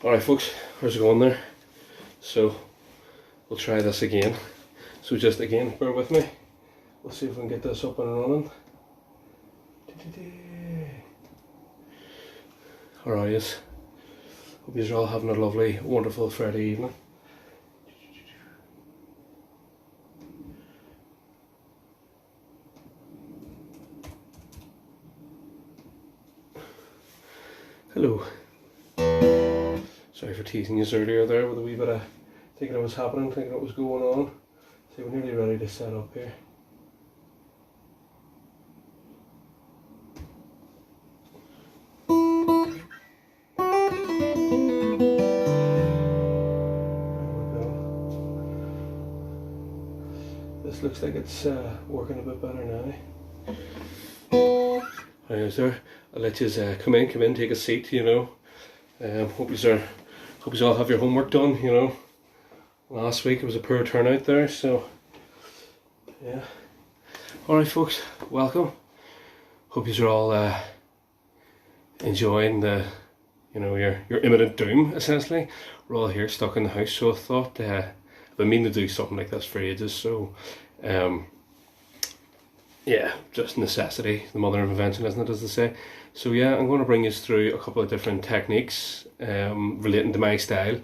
Alright folks, how's it going there? So, we'll try this again. So just again, bear with me. We'll see if we can get this up and running. Alright, hope you're all having a lovely, wonderful Friday evening. Hello. Sorry for teasing you earlier there with a wee bit of thinking it was happening, thinking it was going on. So we're nearly ready to set up here. This looks like it's working a bit better now. Hi there, I'll let you come in, take a seat, you know. Hope you all have your homework done, you know. Last week it was a poor turnout there, so yeah. Alright folks, welcome. Hope you're all enjoying the, you know, your imminent doom, essentially. We're all here stuck in the house, so I thought I've been meaning to do something like this for ages, so yeah, just necessity, the mother of invention, isn't it, as they say. So yeah, I'm going to bring you through a couple of different techniques relating to my style.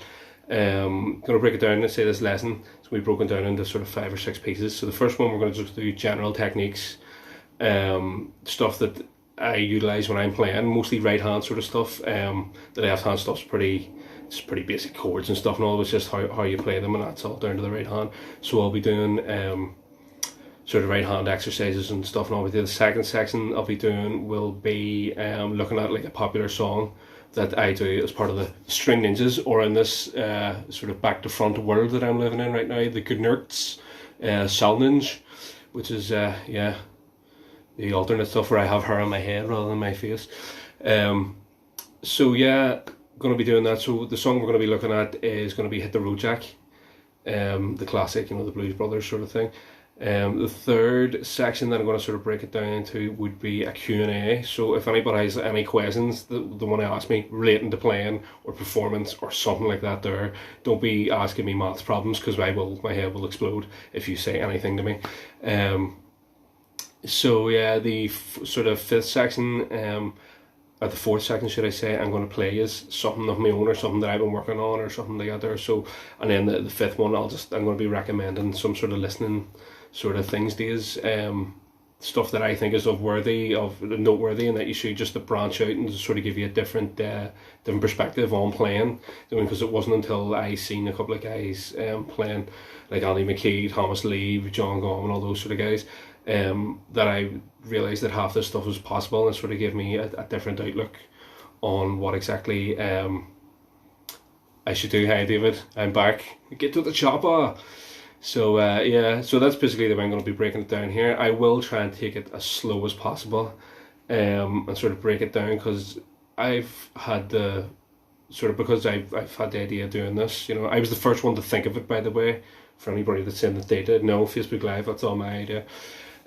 Going to break it down and say this lesson. So we've broken down into sort of 5 or 6 pieces. So the first one we're going to just do general techniques, stuff that I utilise when I'm playing, mostly right hand sort of stuff. The left hand stuff's pretty basic chords and stuff and all. It's just how you play them, and that's all down to the right hand. So I'll be doing sort of right hand exercises and stuff, and all. The second section I'll be doing will be looking at like a popular song that I do as part of the String Ninjas, or in this sort of back to front world that I'm living in right now, the Gnerts Salninj, which is yeah, the alternate stuff where I have hair on my head rather than my face. So yeah, going to be doing that. So the song we're going to be looking at is going to be Hit the Road Jack, the classic, you know, the Blues Brothers sort of thing. The third section that I'm going to sort of break it down into would be a Q&A. So if anybody has any questions that they want to ask me relating to playing or performance or something like that there, don't be asking me maths problems, because my head will explode if you say anything to me. So yeah, the sort of fifth section, or the fourth section should I say, I'm going to play is something of my own or something that I've been working on or something like that there. So, and then the fifth one I'm going to be recommending some sort of listening sort of things days, stuff that I think is noteworthy, and that you should just to branch out and sort of give you a different perspective on playing. I mean, because it wasn't until I seen a couple of guys playing, like Andy McKee, Thomas Lee, John Gaume, all those sort of guys, that I realised that half this stuff was possible, and sort of gave me a different outlook on what exactly I should do. Hi David, I'm back. Get to the chopper. So yeah, so that's basically the way I'm going to be breaking it down here. I will try and take it as slow as possible, and sort of break it down, because I've had the sort of, because I've had the idea of doing this, you know, I was the first one to think of it, by the way, for anybody that's saying that they did. No, Facebook Live, that's all my idea.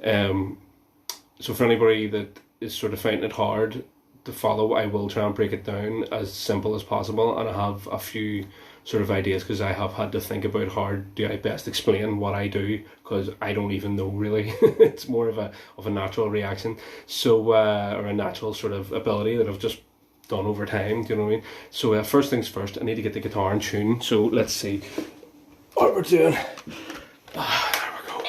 So for anybody that is sort of finding it hard to follow, I will try and break it down as simple as possible, and I have a few sort of ideas, because I have had to think about how do I best explain what I do, because I don't even know really. It's more of a natural reaction, so or a natural sort of ability that I've just done over time, do you know what I mean? So first things first, I need to get the guitar in tune. So let's see what we're doing. There we go.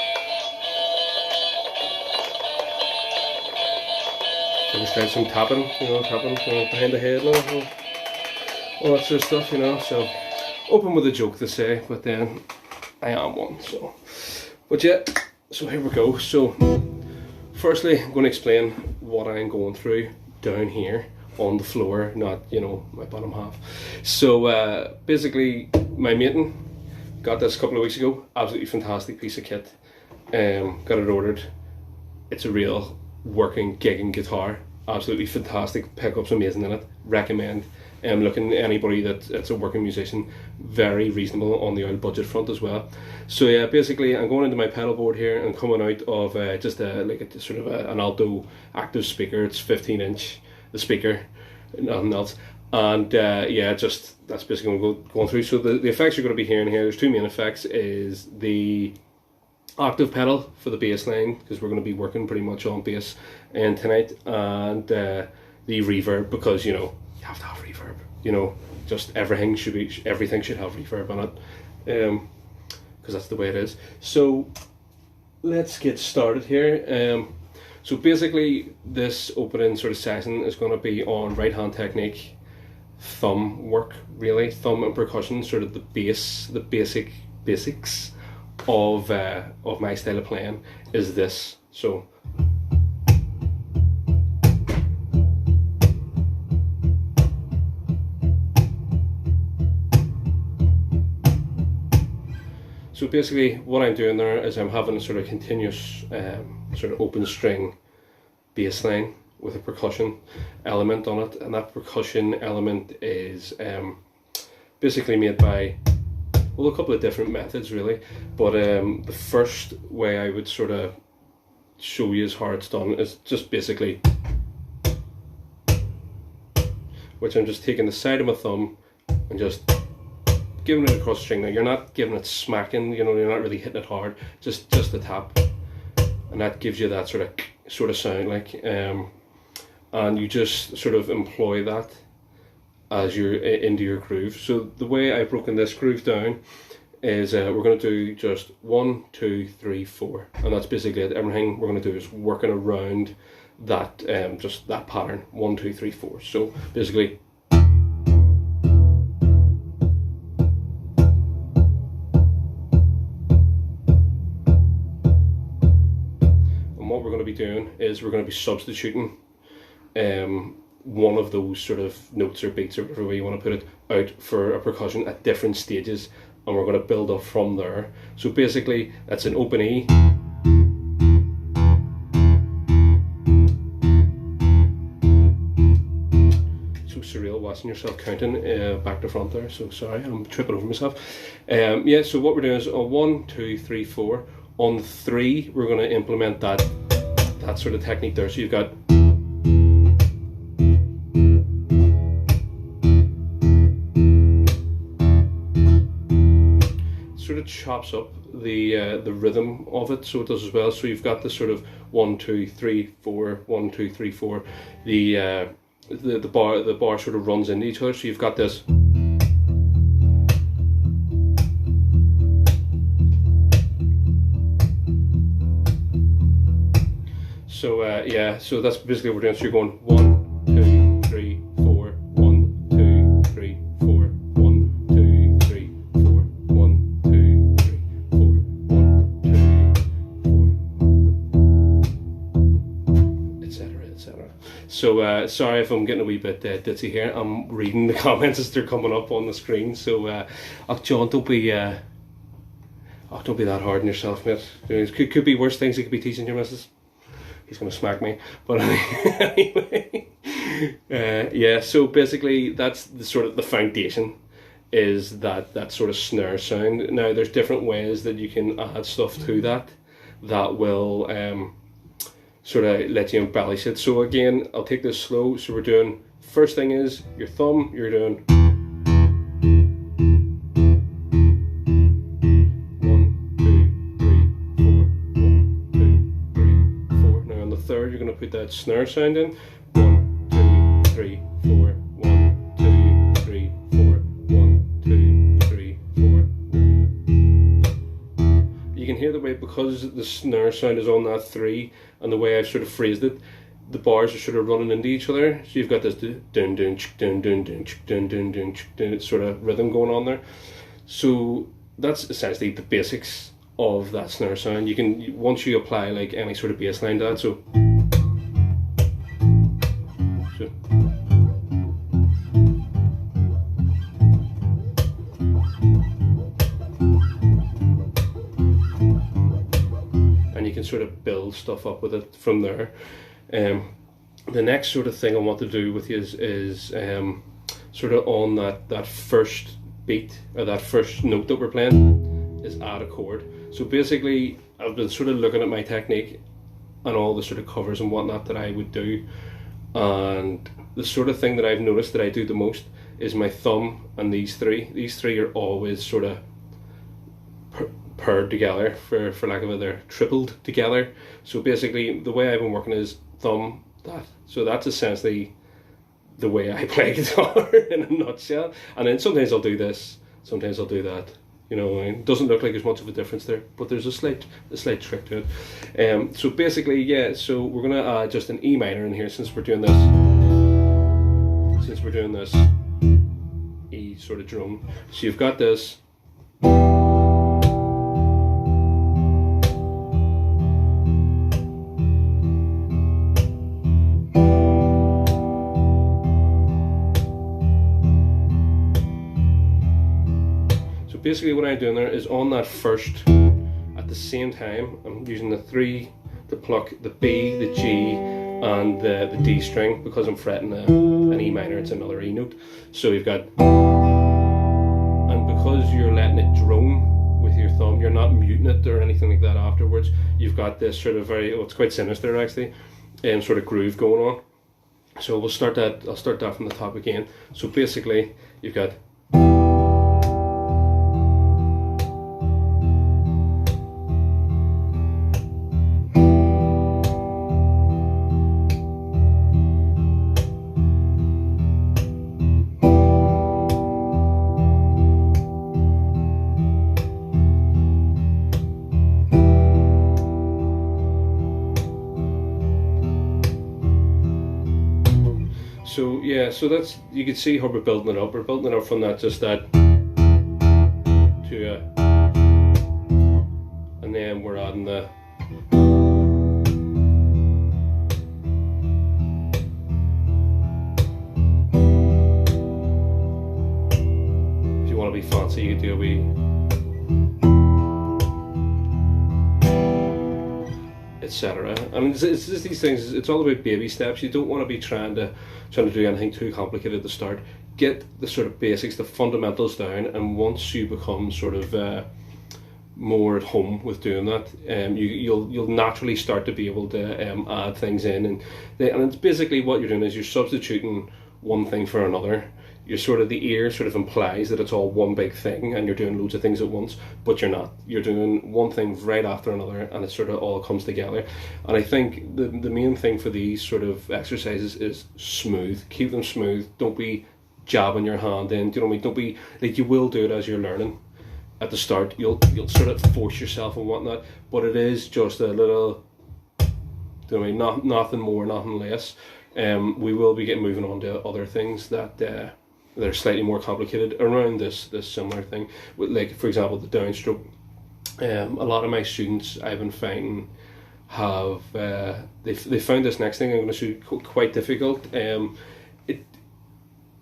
So we start some tapping, you know, behind the head now, all that sort of stuff, you know. So open with a joke to say, but then I am one, so. But yeah, so here we go. So firstly, I'm going to explain what I'm going through down here on the floor, not, you know, my bottom half. So basically, my Minton, got this a couple of weeks ago. Absolutely fantastic piece of kit. Got it ordered. It's a real working, gigging guitar. Absolutely fantastic. Pickups amazing in it. Recommend. Looking at anybody that's a working musician, very reasonable on the old budget front as well. So yeah, basically I'm going into my pedal board here and coming out of just an alto active speaker. It's 15-inch, the speaker, nothing else. And yeah, just that's basically what we're going through. So the effects you're going to be hearing here, there's two main effects, is the octave pedal for the bass line, because we're going to be working pretty much on bass tonight, and the reverb, because you know you have to have reverb. You know, just everything should have reverb on it, because that's the way it is. So let's get started here. So basically, this opening sort of session is going to be on right hand technique, thumb work, really, thumb and percussion, sort of the basics of my style of playing is this. So basically what I'm doing there is I'm having a sort of continuous sort of open string bass line with a percussion element on it, and that percussion element is basically made by, well, a couple of different methods really, but the first way I would sort of show you how it's done is just basically, which I'm just taking the side of my thumb and just giving it across the string. Now you're not giving it smacking, you know, you're not really hitting it hard, just a tap, and that gives you that sort of sound, like, and you just sort of employ that as you're into your groove. So the way I've broken this groove down is we're going to do just 1, 2, 3, 4, and that's basically it. Everything we're going to do is working around that, just that pattern, 1, 2, 3, 4. So basically, what we're going to be doing is we're going to be substituting one of those sort of notes or beats, or whatever way you want to put it, out for a percussion at different stages, and we're going to build up from there. So basically that's an open E, so surreal watching yourself counting back to front there, so sorry, I'm tripping over myself. Yeah, so what we're doing is a 1, 2, 3, 4. On 3 we're going to implement that sort of technique there. So you've got sort of chops up the rhythm of it, so it does as well. So you've got this sort of 1, 2, 3, 4, 1, 2, 3, 4. The bar sort of runs into each other. So you've got this. So yeah, so that's basically what we're doing. So you're going 1, 2, 3, 4, 1, 2, 3, 4, 1, 2, 3, 4, 1, 2, 3, 4, 1, 2, 4, etc., etc. So sorry if I'm getting a wee bit ditzy here. I'm reading the comments as they're coming up on the screen. So John, don't be that hard on yourself, mate. It could be worse things. It could be teaching your missus. He's going to smack me, but anyway, yeah, so basically that's the sort of the foundation, is that sort of snare sound. Now there's different ways that you can add stuff to that will sort of let you embellish it. So again, I'll take this slow. So we're doing, first thing is your thumb, you're doing 1, 2, 3, 4, 1, 2, 3, 4. Now on the third, you're going to put that snare sound in. 1, 2, 3, 4, 1, 2, 3, 4, 1, 2, 3, 4. You can hear the way, because the snare sound is on that 3, and the way I've sort of phrased it, the bars are sort of running into each other. So you've got this dun dun dun dun dun dun dun dun dun sort of rhythm going on there. So that's essentially the basics of that snare sound. You can, once you apply like any sort of bass line to that, so and you can sort of build stuff up with it from there. The next sort of thing I want to do with you is sort of on that first beat, or that first note that we're playing, is add a chord. So basically I've been sort of looking at my technique and all the sort of covers and whatnot that I would do, and the sort of thing that I've noticed that I do the most is my thumb and these three. These three are always sort of paired together, for lack of a better, tripled together. So basically the way I've been working is thumb, that. So that's essentially the way I play guitar in a nutshell. And then sometimes I'll do this, sometimes I'll do that. You know, it doesn't look like there's much of a difference there, but there's a slight trick to it. So basically, yeah, so we're going to add just an E minor in here since we're doing this. Since we're doing this E sort of drone. So you've got this. Basically what I'm doing there is on that first, at the same time, I'm using the 3 to pluck the B, the G, and the D string, because I'm fretting an E minor, it's another E note. So you've got, and because you're letting it drone with your thumb, you're not muting it or anything like that afterwards, you've got this sort of very, it's quite sinister actually, sort of groove going on. So we'll start that, I'll start that from the top again. So basically, you've got, so yeah, so that's, you can see how we're building it up. We're building it up from that, just that, to a, and then we're adding the, if you want to be fancy, you do a wee, etc. I mean, it's just these things. It's all about baby steps. You don't want to be trying to do anything too complicated at the start. Get the sort of basics, the fundamentals down, and once you become sort of more at home with doing that, you'll naturally start to be able to add things in, and it's basically what you're doing is you're substituting one thing for another. You're sort of, the ear sort of implies that it's all one big thing and you're doing loads of things at once, but you're not. You're doing one thing right after another, and it sort of all comes together. And I think the main thing for these sort of exercises is smooth. Keep them smooth. Don't be jabbing your hand in. Do you know what I mean? Don't be, like, you will do it as you're learning. At the start, you'll sort of force yourself and whatnot, but it is just a little, do you know what I mean? Nothing more, nothing less. We will be getting moving on to other things that they're slightly more complicated around this similar thing. With, like, for example, the downstroke. A lot of my students, I've been finding, have they found this next thing I'm going to show quite difficult.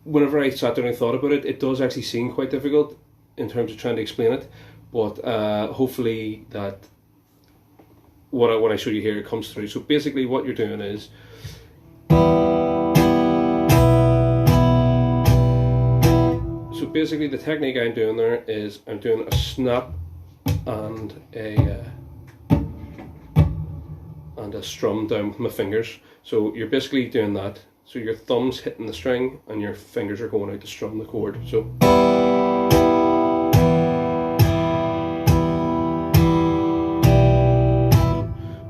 Whenever I sat down and thought about it, it does actually seem quite difficult in terms of trying to explain it. But hopefully that what I show you here comes through. So basically, what you're doing is, so basically the technique I'm doing there is I'm doing a snap and a strum down with my fingers. So you're basically doing that. So your thumb's hitting the string and your fingers are going out to strum the chord. So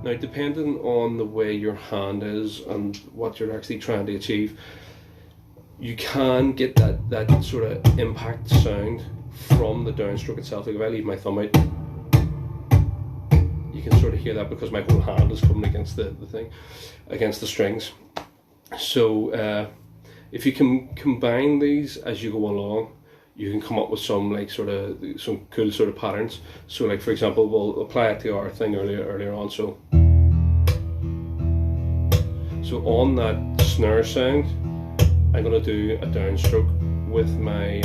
now, depending on the way your hand is and what you're actually trying to achieve, you can get that sort of impact sound from the downstroke itself. Like if I leave my thumb out, you can sort of hear that because my whole hand is coming against the thing, against the strings. So if you can combine these as you go along, you can come up with some some cool sort of patterns. So like, for example, we'll apply it to our thing earlier on. So on that snare sound, I'm going to do a downstroke with my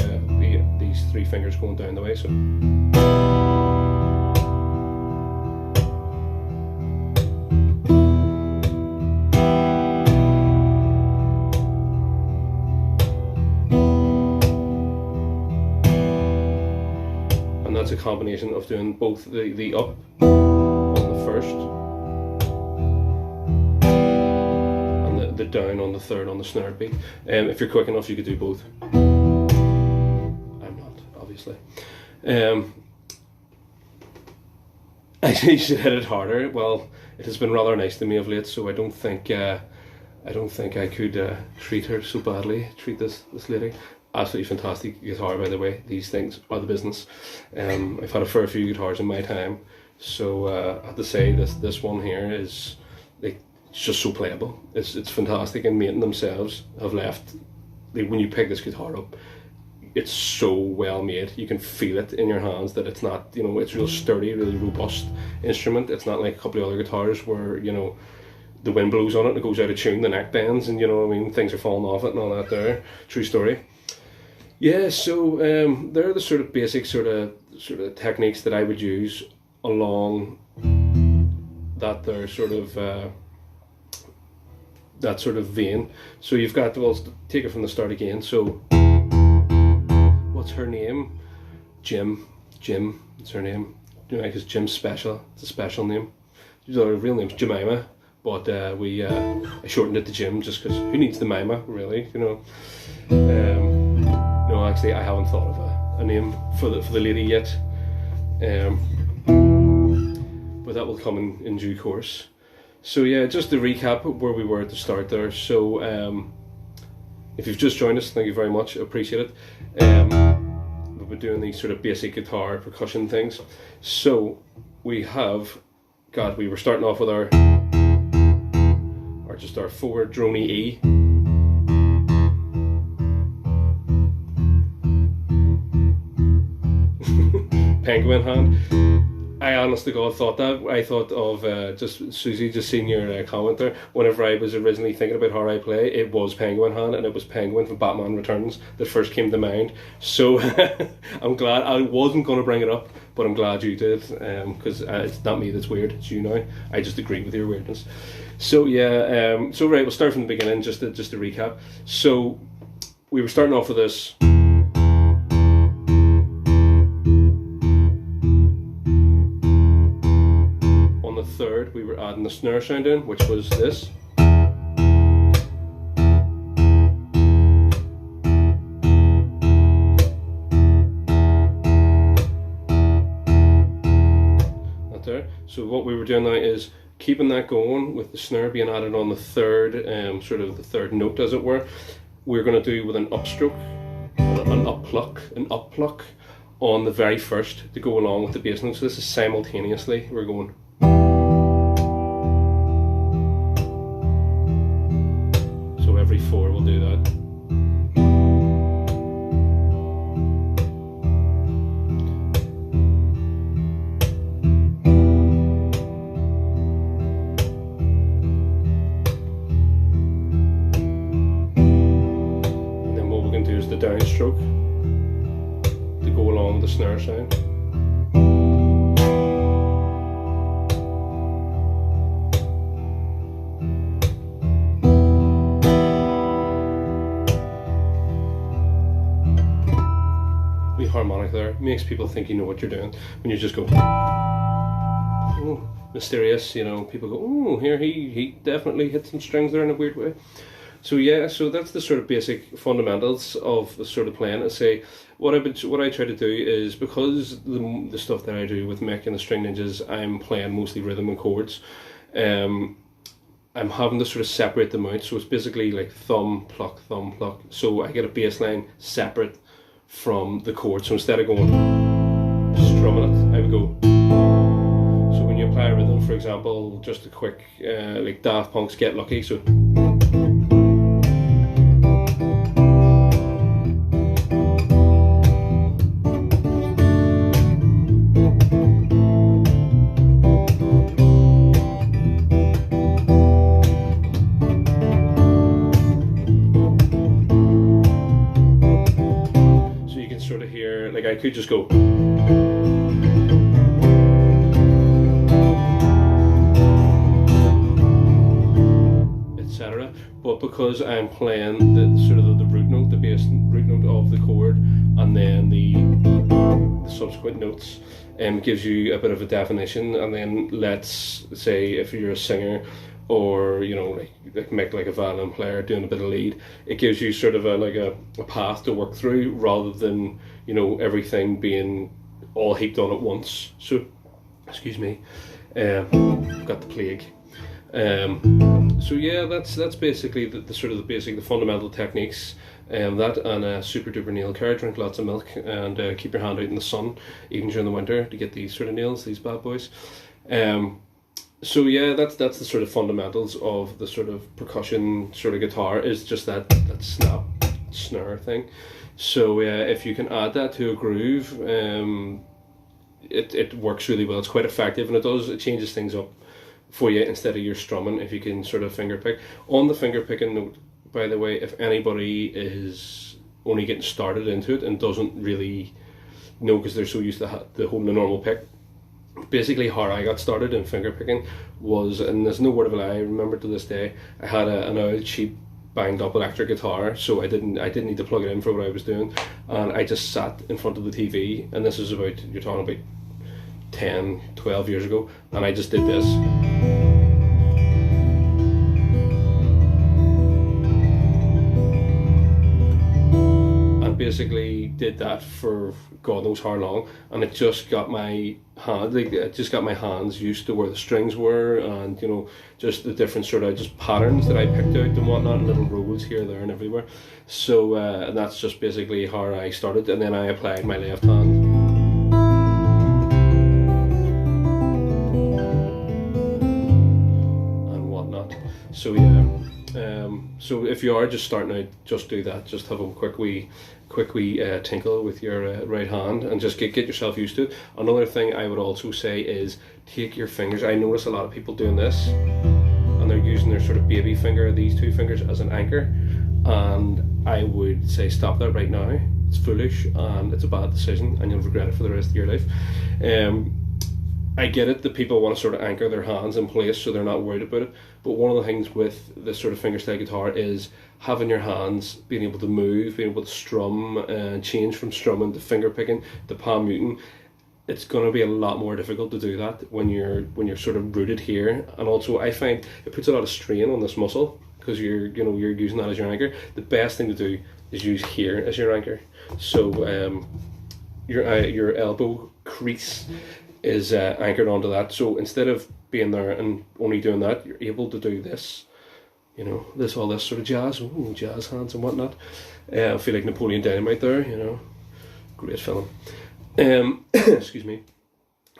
these 3 fingers going down the way. So and that's a combination of doing both the up on the first, the the down on the third on the snare beat. If you're quick enough, you could do both. I'm not, obviously. I should hit it harder. Well, it has been rather nice to me of late, so I don't think I could treat her so badly. Treat this lady. Absolutely fantastic guitar, by the way. These things are the business. I've had a fair few guitars in my time, so I have to say this one here is like, it's just so playable. It's fantastic, and Minton themselves have left. Like, when you pick this guitar up, it's so well made. You can feel it in your hands that it's not, you know, it's real sturdy, really robust instrument. It's not like a couple of other guitars where, you know, the wind blows on it and it goes out of tune, the neck bends, and, you know what I mean, things are falling off it and all that there. True story. Yeah, so they're the sort of basic sort of techniques that I would use along that there sort of that sort of vein. So you've got, well, take it from the start again. So what's her name? Jim. It's her name. You know, because Jim's special. It's a special name. Her real name's Jemima, but I shortened it to Jim just because who needs the Mima, really? You know. No, actually, I haven't thought of a name for the lady yet. But that will come in due course. So yeah, just to recap where we were at the start there. So if you've just joined us, thank you very much. I appreciate it. We've been doing these sort of basic guitar percussion things. So we were starting off with our forward droney E. Penguin hand. I honest to God thought that. I thought of just Susie, just seeing your comment there. Whenever I was originally thinking about how I play, it was Penguin hand, and it was Penguin from Batman Returns that first came to mind. So I'm glad. I wasn't going to bring it up, but I'm glad you did, because it's not me that's weird, it's you now. I just agree with your weirdness. So yeah, so right, we'll start from the beginning just to recap. So we were starting off with this. On the third, we were adding the snare sound in, which was this. So what we were doing now is keeping that going with the snare being added on the third, sort of the third note as it were. We're going to do with an upstroke, an uppluck on the very first to go along with the bass note. So this is simultaneously, we're going. So every four we'll do that. Downstroke to go along with the snare sound. The harmonic there makes people think you know what you're doing when you just go, oh, mysterious, you know. People go, oh, here he definitely hit some strings there in a weird way. So yeah, so that's the sort of basic fundamentals of the sort of playing. I say what I try to do is, because the stuff that I do with Mick and the String Ninjas, I'm playing mostly rhythm and chords. I'm having to sort of separate them out. So it's basically like thumb pluck. So I get a bass line separate from the chord. So instead of going strumming it, I would go. So when you apply a rhythm, for example, just a quick like Daft Punk's Get Lucky. So. I could just go, etc. But because I'm playing the sort of the root note, the bass root note of the chord, and then the subsequent notes, gives you a bit of a definition. And then let's say if you're a singer or you know, like make like a violin player doing a bit of lead. It gives you sort of a path to work through, rather than, you know, everything being all heaped on at once. So, excuse me, got the plague. So yeah, that's basically the sort of the fundamental techniques. That and a super duper nail care. Drink lots of milk, and keep your hand out in the sun, even during the winter, to get these sort of nails, these bad boys. So yeah, that's the sort of fundamentals of the sort of percussion sort of guitar, is just that snap snare thing. So if you can add that to a groove, it works really well. It's quite effective, and it changes things up for you instead of your strumming, if you can sort of finger pick. On the finger picking note, by the way, if anybody is only getting started into it and doesn't really know, because they're so used to holding a normal pick, basically how I got started in finger picking was, and there's no word of a lie, I remember to this day, I had an old cheap banged up electric guitar, so I didn't need to plug it in for what I was doing, and I just sat in front of the TV, and this is about, you're talking about 10, 12 years ago, and I just did this. And basically did that for God knows how long, and it just got my hands used to where the strings were, and you know, just the different sort of just patterns that I picked out and whatnot, and little rolls here, there and everywhere. So and that's just basically how I started, and then I applied my left hand. So yeah, so if you are just starting out, just do that. Just have a quick wee tinkle with your right hand, and just get yourself used to it. Another thing I would also say is take your fingers. I notice a lot of people doing this, and they're using their sort of baby finger, these two fingers, as an anchor. And I would say stop that right now. It's foolish, and it's a bad decision, and you'll regret it for the rest of your life. I get it that people want to sort of anchor their hands in place so they're not worried about it, but one of the things with this sort of fingerstyle guitar is having your hands, being able to move, being able to strum, and change from strumming to finger picking to palm muting. It's going to be a lot more difficult to do that when you're sort of rooted here, and also I find it puts a lot of strain on this muscle, because you're using that as your anchor. The best thing to do is use here as your anchor. So your elbow crease is anchored onto that. So instead of being there and only doing that, you're able to do this, you know, all this sort of jazz, jazz hands and whatnot. I feel like Napoleon Dynamite there, you know, great film. Excuse me.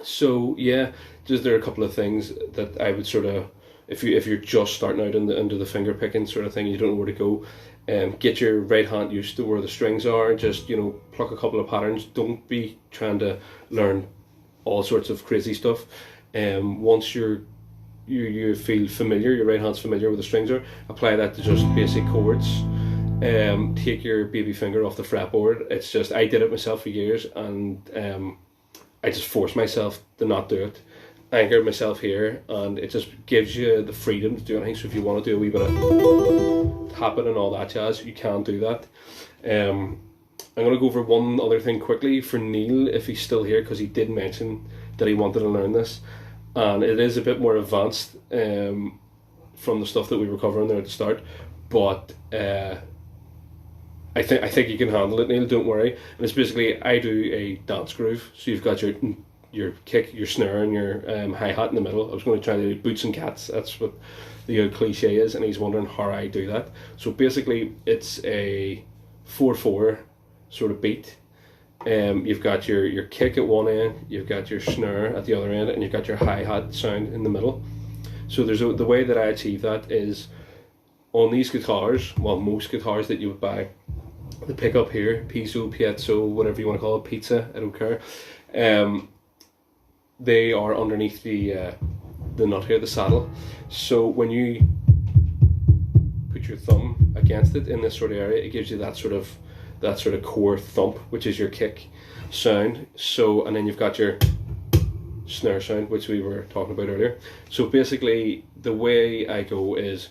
So yeah, just there are a couple of things that I would sort of, if you're just starting out into the finger picking sort of thing, you don't know where to go. Get your right hand used to where the strings are. Just, you know, pluck a couple of patterns. Don't be trying to learn all sorts of crazy stuff. Once you feel familiar, your right hand's familiar with the strings are, apply that to just basic chords. Take your baby finger off the fretboard. It's just, I did it myself for years, and I just forced myself to not do it. Anchored myself here, and it just gives you the freedom to do anything. So if you want to do a wee bit of tapping and all that jazz, you can do that. I'm going to go over one other thing quickly for Neil, if he's still here, because he did mention that he wanted to learn this, and it is a bit more advanced from the stuff that we were covering there at the start, but I think you can handle it, Neil, don't worry. And it's basically, I do a dance groove, so you've got your kick, your snare, and your hi-hat in the middle. I was going to try to do boots and cats, that's what the old cliche is, and he's wondering how I do that. So basically it's a 4/4 sort of beat. You've got your kick at one end, you've got your snare at the other end, and you've got your hi-hat sound in the middle. So the way that I achieve that is on these guitars, well, most guitars that you would buy, the pickup here, piezo, whatever you want to call it, pizza, I don't care, they are underneath the nut here, the saddle. So when you put your thumb against it in this sort of area, it gives you that sort of core thump, which is your kick sound. So, and then you've got your snare sound, which we were talking about earlier. So basically the way I go is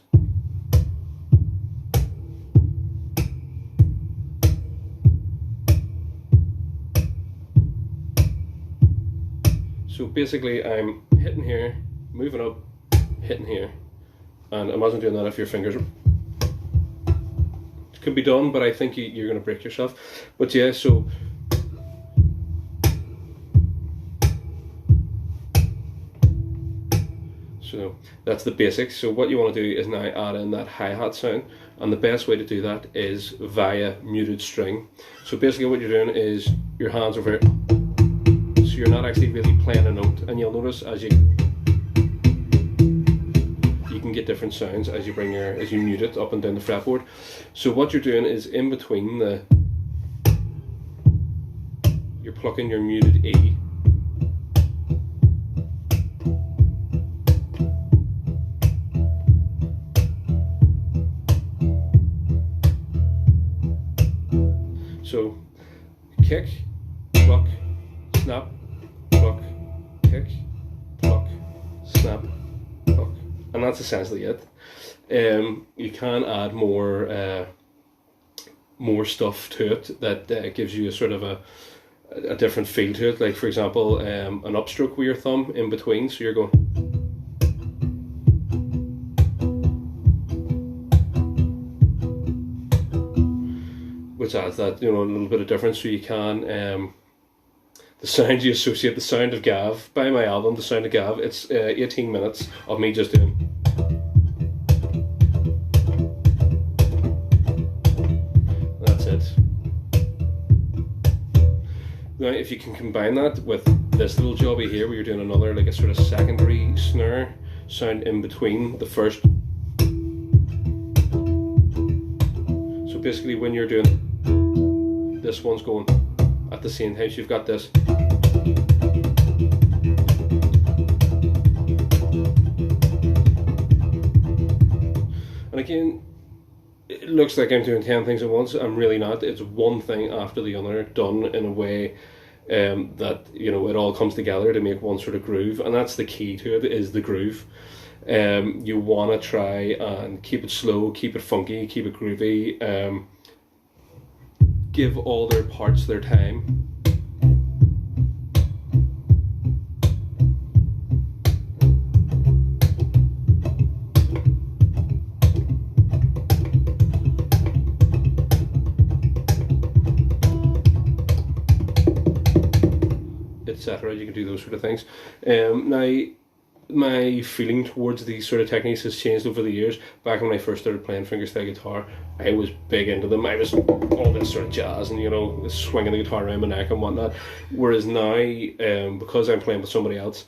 I'm hitting here, moving up, hitting here, and imagine doing that if your fingers can be done, but I think you're going to break yourself. But yeah, so that's the basics. So what you want to do is now add in that hi-hat sound, and the best way to do that is via muted string. So basically what you're doing is your hands over here, so you're not actually really playing a note, and you'll notice as you can get different sounds as you mute it up and down the fretboard. So what you're doing is in between you're plucking your muted E, so kick, pluck, snap, pluck, kick, pluck, snap, pluck, and that's essentially it. You can add more stuff to it that gives you a sort of a different feel to it. Like for example, an upstroke with your thumb in between, so you're going. Which adds that, a little bit of difference. So you can, the sound you associate, the sound of Gav, by my album, the sound of Gav, it's 18 minutes of me just doing. That's it. Now if you can combine that with this little jobby here where you're doing another, like a sort of secondary snare sound in between the first. So basically when you're doing this one's going at the same time, so you've got this. And again, it looks like I'm doing 10 things at once. I'm really not. It's one thing after the other, done in a way that, it all comes together to make one sort of groove. And that's the key to it, is the groove. You want to try and keep it slow, keep it funky, keep it groovy. Give all their parts their time. Etc. You can do those sort of things. Now, my feeling towards these sort of techniques has changed over the years. Back when I first started playing fingerstyle guitar, I was big into them. I was all this sort of jazz and swinging the guitar around my neck and whatnot. Whereas now, because I'm playing with somebody else,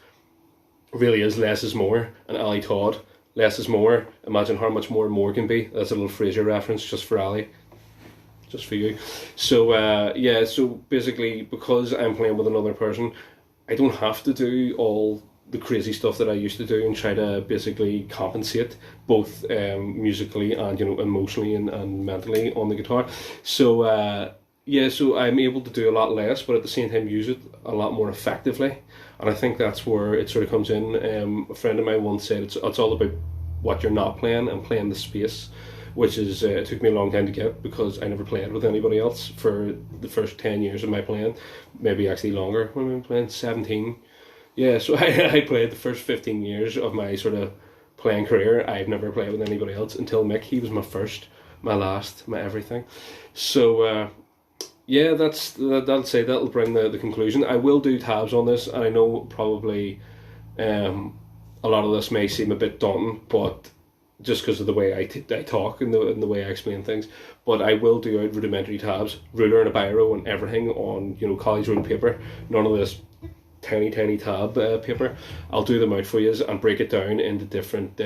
really is less is more. And Ali Todd, less is more. Imagine how much more can be. That's a little Fraser reference just for Ali. Just for you. So yeah, so basically because I'm playing with another person, I don't have to do all the crazy stuff that I used to do and try to basically compensate both musically and emotionally and mentally on the guitar. So yeah, so I'm able to do a lot less, but at the same time use it a lot more effectively. And I think that's where it sort of comes in. A friend of mine once said it's all about what you're not playing and playing the space, which is it took me a long time to get because I never played with anybody else for the first 10 years of my playing, maybe actually longer. When I was playing 17. Yeah, so I played the first 15 years of my sort of playing career. I've never played with anybody else until Mick. He was my first, my last, my everything. So yeah, that'll bring the conclusion. I will do tabs on this, and I know probably a lot of this may seem a bit daunting, but just because of the way I talk and the way I explain things, but I will do out rudimentary tabs, ruler and a biro and everything on college ruled paper. None of this tiny tab paper. I'll do them out for you and break it down into different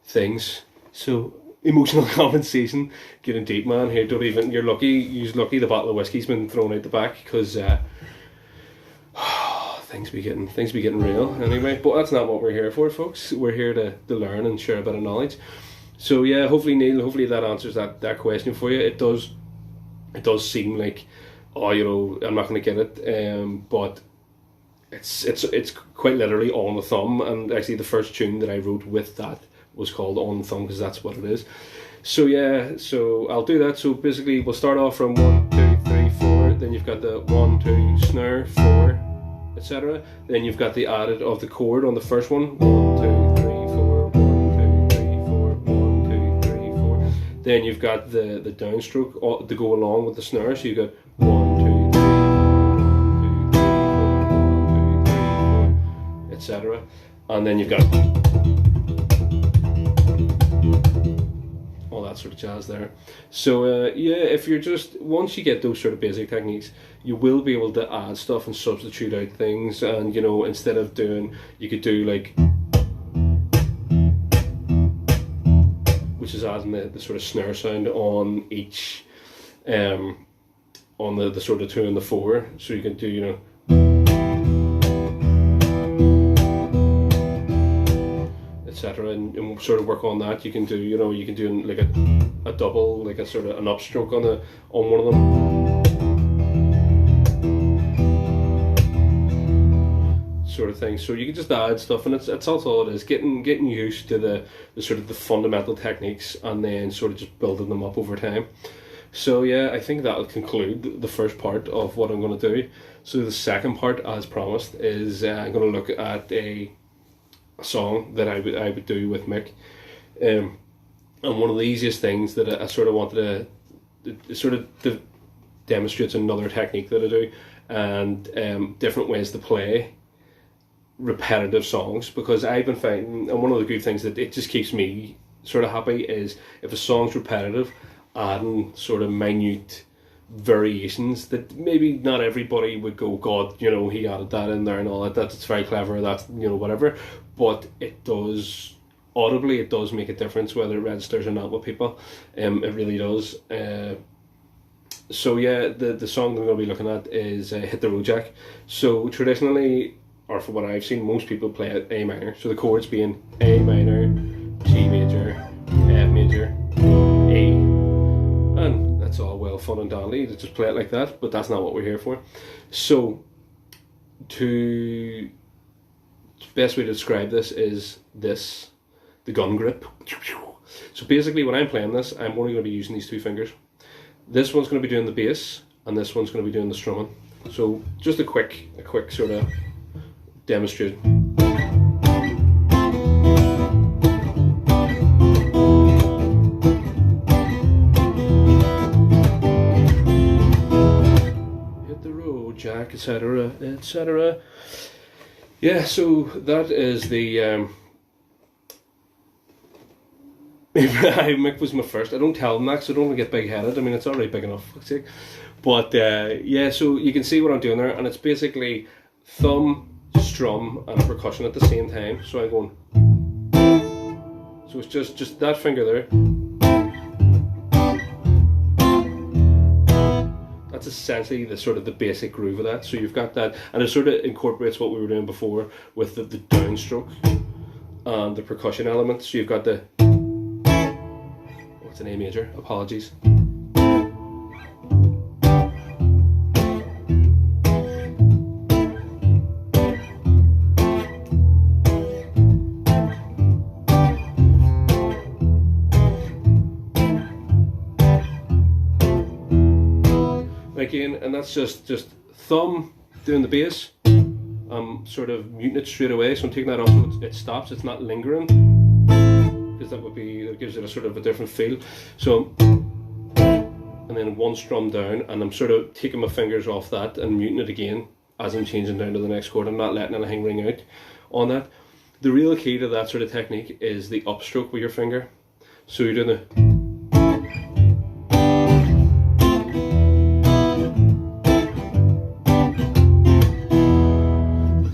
things. So emotional compensation, getting deep, man. Here, you're lucky the bottle of whiskey's been thrown out the back because things be getting real anyway. But that's not what we're here for, folks. We're here to learn and share a bit of knowledge. So yeah, hopefully Neil, that answers that question for you. It does seem like, I'm not going to get it, but it's quite literally on the thumb. And actually the first tune that I wrote with that was called On the Thumb, because that's what it is. So yeah, so I'll do that. So basically we'll start off from 1, 2, 3, 4, then you've got the 1, 2 snare, 4, etc. Then you've got the added of the chord on the first one, 1, 2, 3, 4, 1, 2, 3, Then you've got the downstroke to go along with the snare. So you've got 1, 2, 3, 1, 2, 3, 4, 1, 2, 3, 4, etc. And then you've got all that sort of jazz there. So yeah, if you're just, once you get those sort of basic techniques, you will be able to add stuff and substitute out things. And you know, instead of doing, you could do like, which is adding the sort of snare sound on each, on the sort of 2 and the 4. So you can do, you know, etc. And sort of work on that. You can do, you know, you can do like a double, like a sort of an upstroke on one of them, sort of thing. So you can just add stuff, and it's all it is, getting used to the sort of the fundamental techniques, and then sort of just building them up over time. So yeah, I think that'll conclude the first part of what I'm going to do. So the second part, as promised, is I'm going to look at a song that I would do with Mick, and one of the easiest things that I sort of wanted to sort of demonstrates another technique that I do, and different ways to play repetitive songs, because I've been finding, and one of the good things that it just keeps me sort of happy is if a song's repetitive, adding sort of minute variations that maybe not everybody would go, God, you know, he added that in there and all that, that's very clever, that's, you know, whatever, but it does, audibly it does make a difference whether it registers or not with people. It really does. So yeah, the song that I'm going to be looking at is Hit the Road Jack. So traditionally, or for what I've seen, most people play it A minor, so the chords being A minor, G major, F major, A, and that's all well fun and dandy to just play it like that, but that's not what we're here for. So the best way to describe this is the gun grip. So basically when I'm playing this, I'm only going to be using these 2 fingers. This one's going to be doing the bass, and this one's going to be doing the strumming. So just a quick sort of demonstrate. Hit the road, Jack, etc., etc. Yeah, so that is the Mick was my first. I don't tell them that, so I don't want to get big-headed. I mean, it's already big enough, for fuck's sake. But yeah, so you can see what I'm doing there, and it's basically thumb, strum, and a percussion at the same time. So I'm going. So it's just that finger there. That's essentially the sort of the basic groove of that. So you've got that, and it sort of incorporates what we were doing before with the downstroke and the percussion element. So you've got the, what's an A major? Apologies. Again, and that's just thumb doing the bass. I'm sort of muting it straight away, so I'm taking that off so it stops, it's not lingering, because that gives it a sort of a different feel. So, and then one strum down, and I'm sort of taking my fingers off that and muting it again as I'm changing down to the next chord. I'm not letting anything ring out on that. The real key to that sort of technique is the upstroke with your finger. So you're doing the,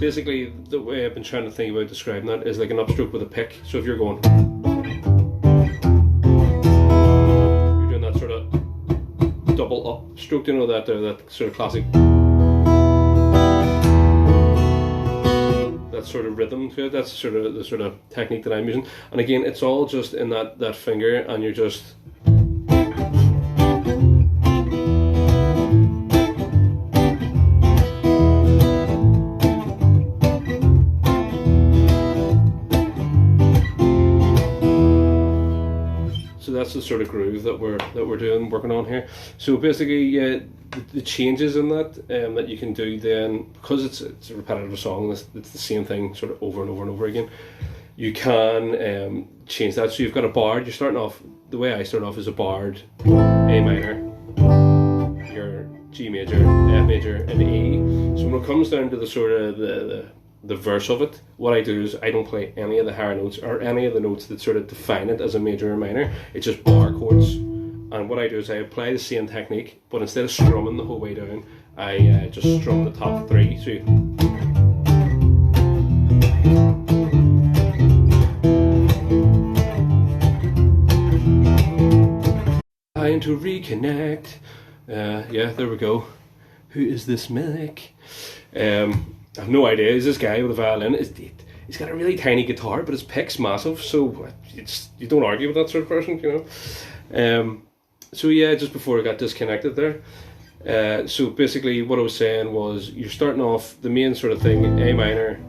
basically, the way I've been trying to think about describing that is like an upstroke with a pick. So if you're going, you're doing that sort of double upstroke, you know, that sort of classic, that sort of rhythm to it. That's sort of the sort of technique that I'm using. And again, it's all just in that finger, and you're just. That's the sort of groove that we're working on here. So basically, yeah, the changes in that that you can do then, because it's a repetitive song, it's the same thing sort of over and over and over again. you can change that. So you've got a barred. You're starting off, the way I start off is a barred A minor, your G major, F major, and E. So when it comes down to the sort of the verse of it, what I do is I don't play any of the higher notes or any of the notes that sort of define it as a major or minor. It's just bar chords. And what I do is I apply the same technique, but instead of strumming the whole way down, I just strum the top three. So trying to reconnect. Yeah, there we go. Who is this Minik? I have no idea. Is this guy with a violin? He's got a really tiny guitar, but his pick's massive, so you don't argue with that sort of person, you know. So yeah, just before I got disconnected there. So basically what I was saying was you're starting off the main sort of thing, A minor,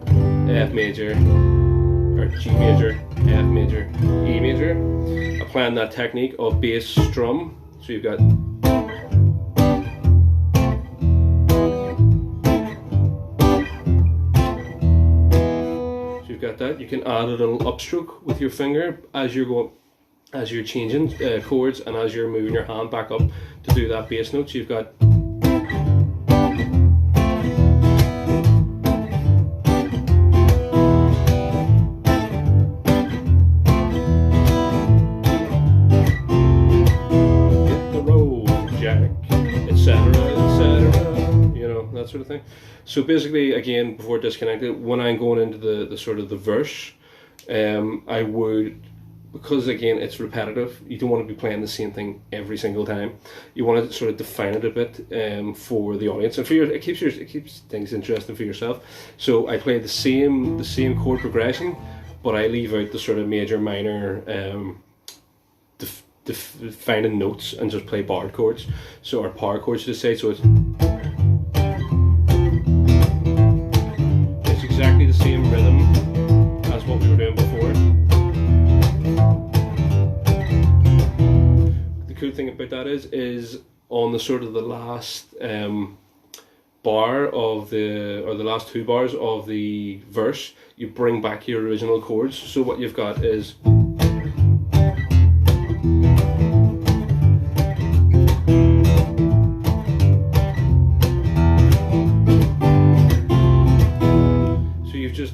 F major, or G major, F major, E major. Applying that technique of bass strum. So you've got that. You can add a little upstroke with your finger as you're changing chords and as you're moving your hand back up to do that bass note. So you've got hit the road, Jack, etc., you know, that sort of thing. So basically, again, before disconnected, when I'm going into the sort of the verse, I would, because again it's repetitive, you don't want to be playing the same thing every single time. You want to sort of define it a bit for the audience, and it keeps things interesting for yourself. So I play the same chord progression, but I leave out the sort of major, minor, defining notes, and just play bar chords, or power chords to say. So it's exactly the same rhythm as what we were doing before. The cool thing about that is on the sort of the last bar of the last two bars of the verse, you bring back your original chords. So what you've got is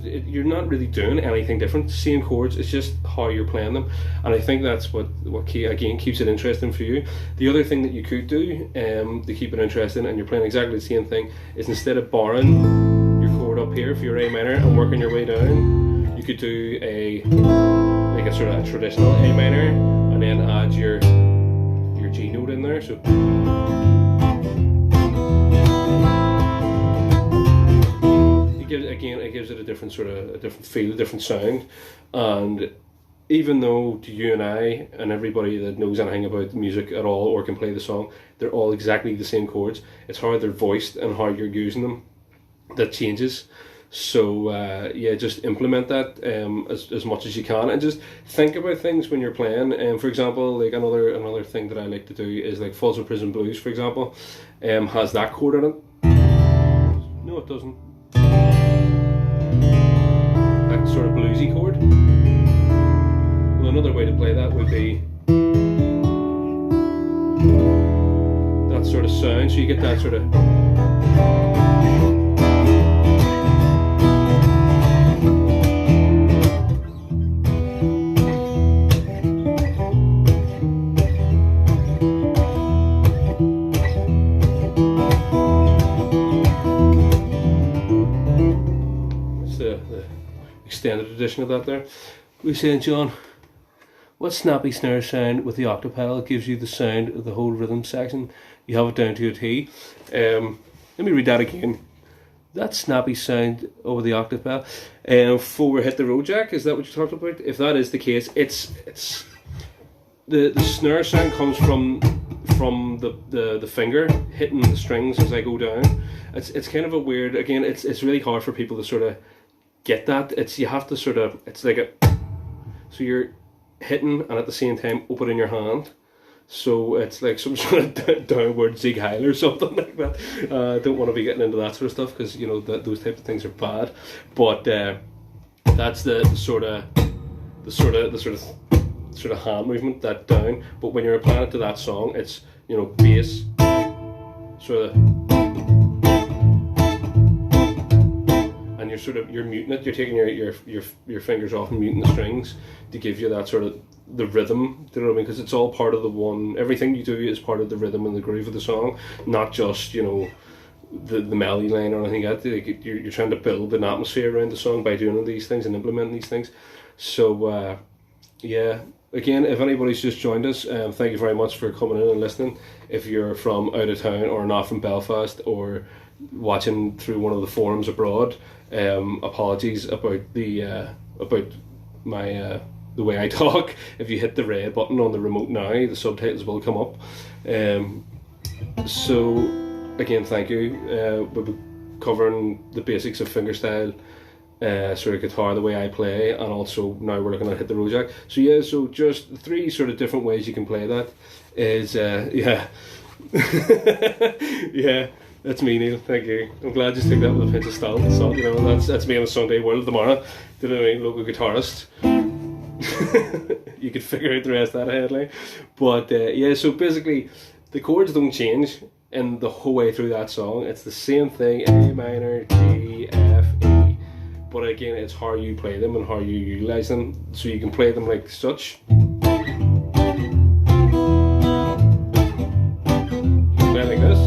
you're not really doing anything different, same chords, it's just how you're playing them. And I think that's what again keeps it interesting for you. The other thing that you could do to keep it interesting, and you're playing exactly the same thing, is instead of barring your chord up here for your A minor and working your way down, you could do a sort of a traditional A minor and then add your G note in there. So it gives it a different feel, a different sound. And even though to you and I and everybody that knows anything about music at all or can play the song, they're all exactly the same chords, it's how they're voiced and how you're using them that changes. So yeah, just implement that as much as you can, and just think about things when you're playing. For example, like another thing that I like to do is like Folsom Prison Blues, for example, has that chord in it. No, it doesn't. That sort of bluesy chord. Well, another way to play that would be that sort of sound, so you get that sort of extended edition of that there. We're saying, John, what snappy snare sound with the octopedal gives you the sound of the whole rhythm section? You have it down to a T. Let me read that again. That snappy sound over the octopedal. Forward hit the road, Jack. Is that what you talked about? If that is the case, it's the snare sound comes from the finger hitting the strings as I go down. It's kind of a weird. Again, it's really hard for people to sort of get that. You have to sort of, it's like so you're hitting and at the same time opening your hand, so it's like some sort of downward Sieg Heil or something like that. I don't want to be getting into that sort of stuff because, you know, those type of things are bad, but that's the sort of sort of hand movement, that down. But when you're applying it to that song, it's, you know, bass, sort of, and you're muting it. You're taking your fingers off and muting the strings to give you that sort of the rhythm. Do you know what I mean? Because it's all part of the one. Everything you do is part of the rhythm and the groove of the song, not just, you know, the melody line or anything like that. Like, you're trying to build an atmosphere around the song by doing these things and implementing these things. So yeah, again, if anybody's just joined us, thank you very much for coming in and listening. If you're from out of town or not from Belfast or watching through one of the forums abroad, apologies about the way I talk. If you hit the red button on the remote now, the subtitles will come up. So again, thank you. We'll be covering the basics of fingerstyle, sort of guitar, the way I play, and also now we're looking at hit the road jack. So yeah, so just 3 sort of different ways you can play that is yeah. Yeah, that's me, Neil. Thank you. I'm glad you took that with a pinch of salt. You know, that's me on a Sunday World tomorrow. Do you know what I mean? Local guitarist. You could figure out the rest of that headline. But yeah, so basically the chords don't change in the whole way through that song. It's the same thing: A minor, G, F, E. But again, it's how you play them and how you utilize them. So you can play them like such. Play like this.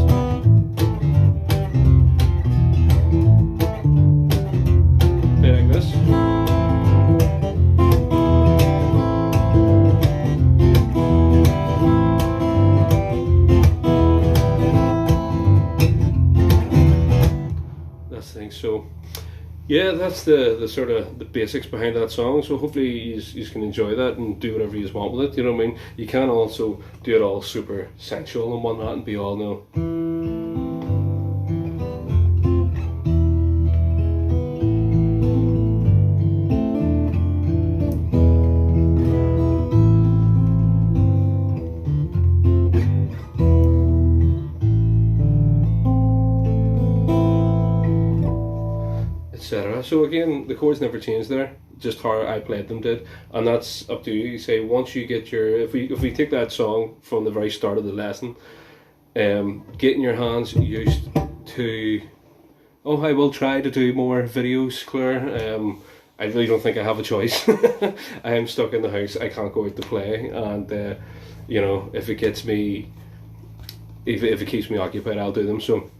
Play like this. That's the thing. So yeah, that's the sort of the basics behind that song. So hopefully you can enjoy that and do whatever you want with it. You know what I mean? You can also do it all super sensual and whatnot and be all no. So again, the chords never changed there, just how I played them did, and that's up to you. You say once you get your, if we take that song from the very start of the lesson, getting your hands used to, oh, I will try to do more videos, Claire. I really don't think I have a choice. I am stuck in the house. I can't go out to play, and you know, if it keeps me occupied, I'll do them. So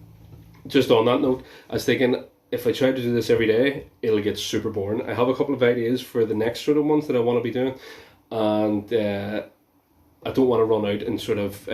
just on that note, I was thinking, if I try to do this every day, it'll get super boring. I have a couple of ideas for the next sort of ones that I want to be doing, and I don't want to run out and sort of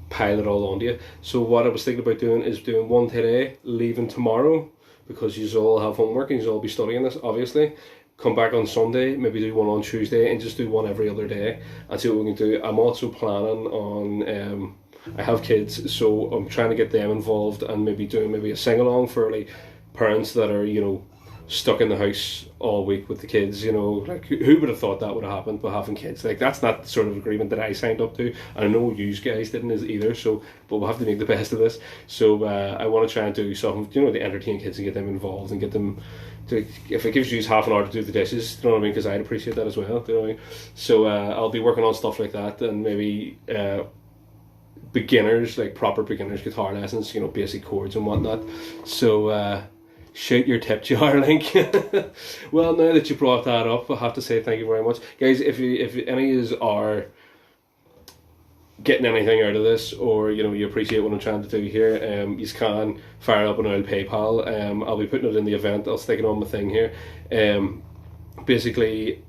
pile it all onto you. So what I was thinking about doing is doing one today, leaving tomorrow, because you all have homework and you all be studying this, obviously. Come back on Sunday, maybe do one on Tuesday, and just do one every other day and see what we can do. I'm also planning on I have kids, so I'm trying to get them involved and maybe doing a sing-along for like parents that are, you know, stuck in the house all week with the kids. You know, like who would have thought that would have happened by having kids? Like that's not the sort of agreement that I signed up to, and I know you guys didn't either. So, but we'll have to make the best of this. So I want to try and do something, you know, to entertain kids and get them involved and get them. If it gives you half an hour to do the dishes, you know what I mean? Because I'd appreciate that as well. You know what I mean? So I'll be working on stuff like that, and maybe. Beginners, like proper beginners guitar lessons, you know, basic chords and whatnot. So shoot your tip jar link. Well, now that you brought that up, I have to say thank you very much, guys. If any of you are getting anything out of this, or you know, you appreciate what I'm trying to do here, you can fire up an old PayPal. I'll be putting it in the event. I'll stick it on my thing here. Basically,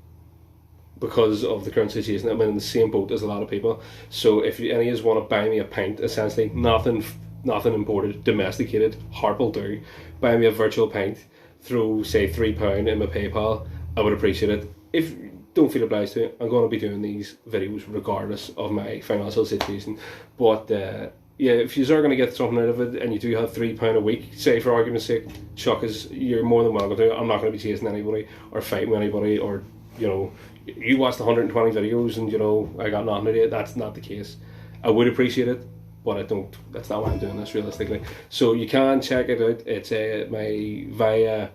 because of the current situation, I'm in the same boat as a lot of people. So if any of you want to buy me a pint, essentially nothing imported, domesticated, Harp will do. Buy me a virtual pint, throw say £3 in my PayPal. I would appreciate it. If don't feel obliged to, I'm going to be doing these videos regardless of my financial situation. But yeah, if you are going to get something out of it and you do have £3 a week, say for argument's sake, chuck us, you're more than welcome to. I'm not going to be chasing anybody or fighting with anybody, or you know, you watched 120 videos and you know I got nothing to do. That's not the case. I would appreciate it, but I don't. That's not why I'm doing this realistically. So you can check it out. It's my via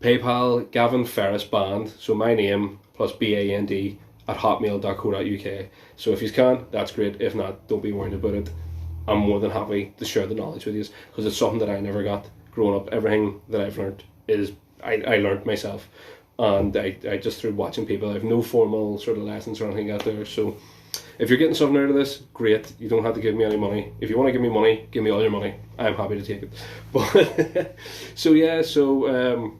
PayPal, Gavin Ferris Band. So my name plus band@hotmail.co.uk. So if you can, that's great. If not, don't be worried about it. I'm more than happy to share the knowledge with you, because it's something that I never got growing up. Everything that I've learned is I learned myself, and I just through watching people. I have no formal sort of lessons or anything out there. So if you're getting something out of this, great. You don't have to give me any money. If you want to give me money, give me all your money. I'm happy to take it. But so yeah, so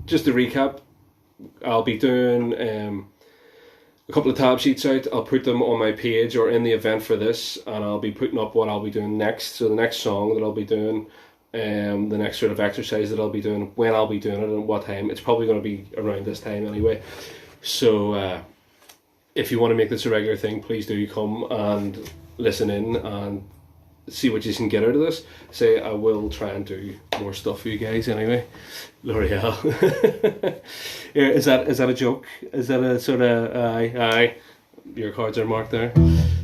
just to recap, I'll be doing a couple of tab sheets out. I'll put them on my page or in the event for this, and I'll be putting up what I'll be doing next. So the next song that I'll be doing, the next sort of exercise that I'll be doing, when I'll be doing it and what time. It's probably going to be around this time anyway. So if you want to make this a regular thing, please do come and listen in and see what you can get out of this. Say I will try and do more stuff for you guys anyway. L'Oreal. Yeah, is that a joke? Is that a sort of aye? Your cards are marked there.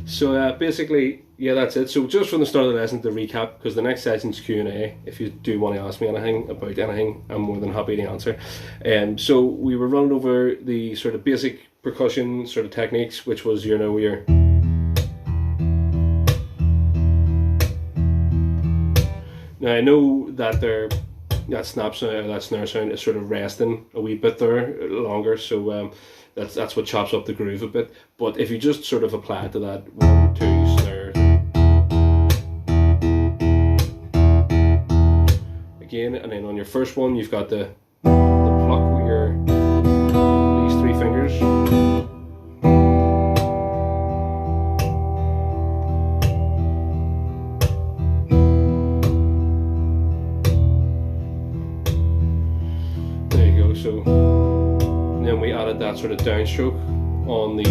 So basically, yeah, that's it. So just from the start of the lesson, to recap, because the next session's Q&A. If you do want to ask me anything about anything, I'm more than happy to answer. So we were running over the sort of basic percussion sort of techniques, which was your now I know that that snare sound is sort of resting a wee bit there longer, so that's what chops up the groove a bit. But if you just sort of apply it to that 1, 2 snare again, and then on your first one you've got the pluck with these 3 fingers. So and then we added that sort of downstroke on the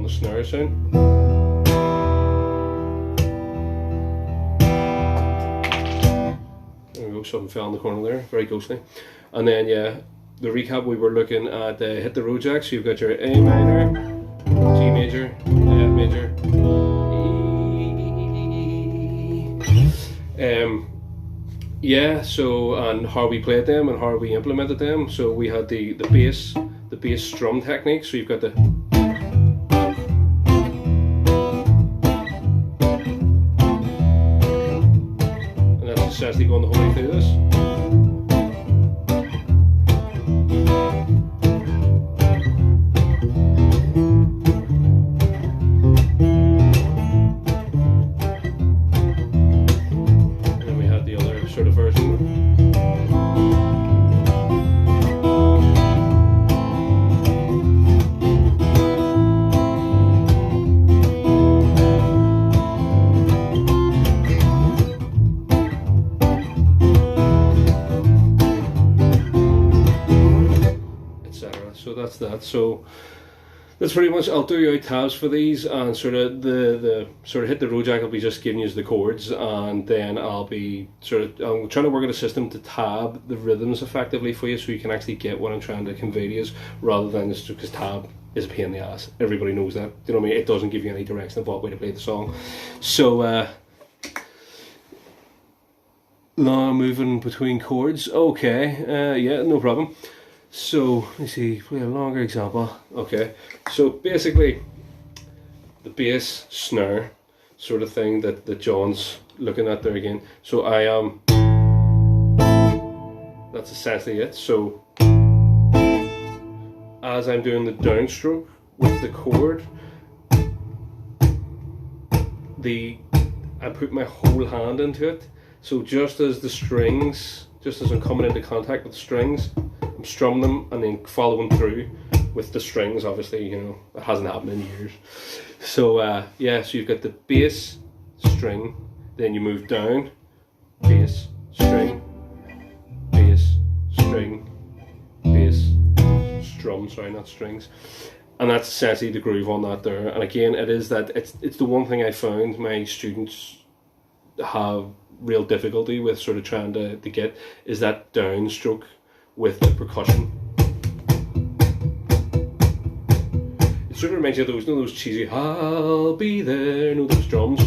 snare sound. There we go, something fell in the corner there, very ghostly. And then yeah, the recap, we were looking at hit the road jack. So you've got your A minor, G major, F major, E. Yeah, so and how we played them and how we implemented them. So we had the bass strum technique. So you've got the and that's essentially going the whole way through this. Sort of version. Etc. So that's that. So that's pretty much. I'll do out tabs for these, and sort of the sort of hit the road jack. I'll be just giving you the chords, and then I'll be I'm trying to work out a system to tab the rhythms effectively for you, so you can actually get what I'm trying to convey to you, rather than just because tab is a pain in the ass. Everybody knows that. You know what I mean? It doesn't give you any direction of what way to play the song. So now moving between chords. Okay, yeah, no problem. So, let me see, play a longer example. Okay, so basically, the bass snare sort of thing that John's looking at there again. So I am, that's essentially it. So, as I'm doing the downstroke with the chord, I put my whole hand into it. So just as the strings, just as I'm coming into contact with the strings, I'm strumming them and then following through with the strings. Obviously, you know, it hasn't happened in years. So yeah, so you've got the bass string, then you move down, bass, string, bass, string, bass, strum, sorry, not strings. And that's essentially the groove on that there. And again, it is that, it's the one thing I found my students have real difficulty with sort of trying to get, is that downstroke with the percussion. It sort of reminds you of those, you know, those cheesy "I'll be there," you know, those drums.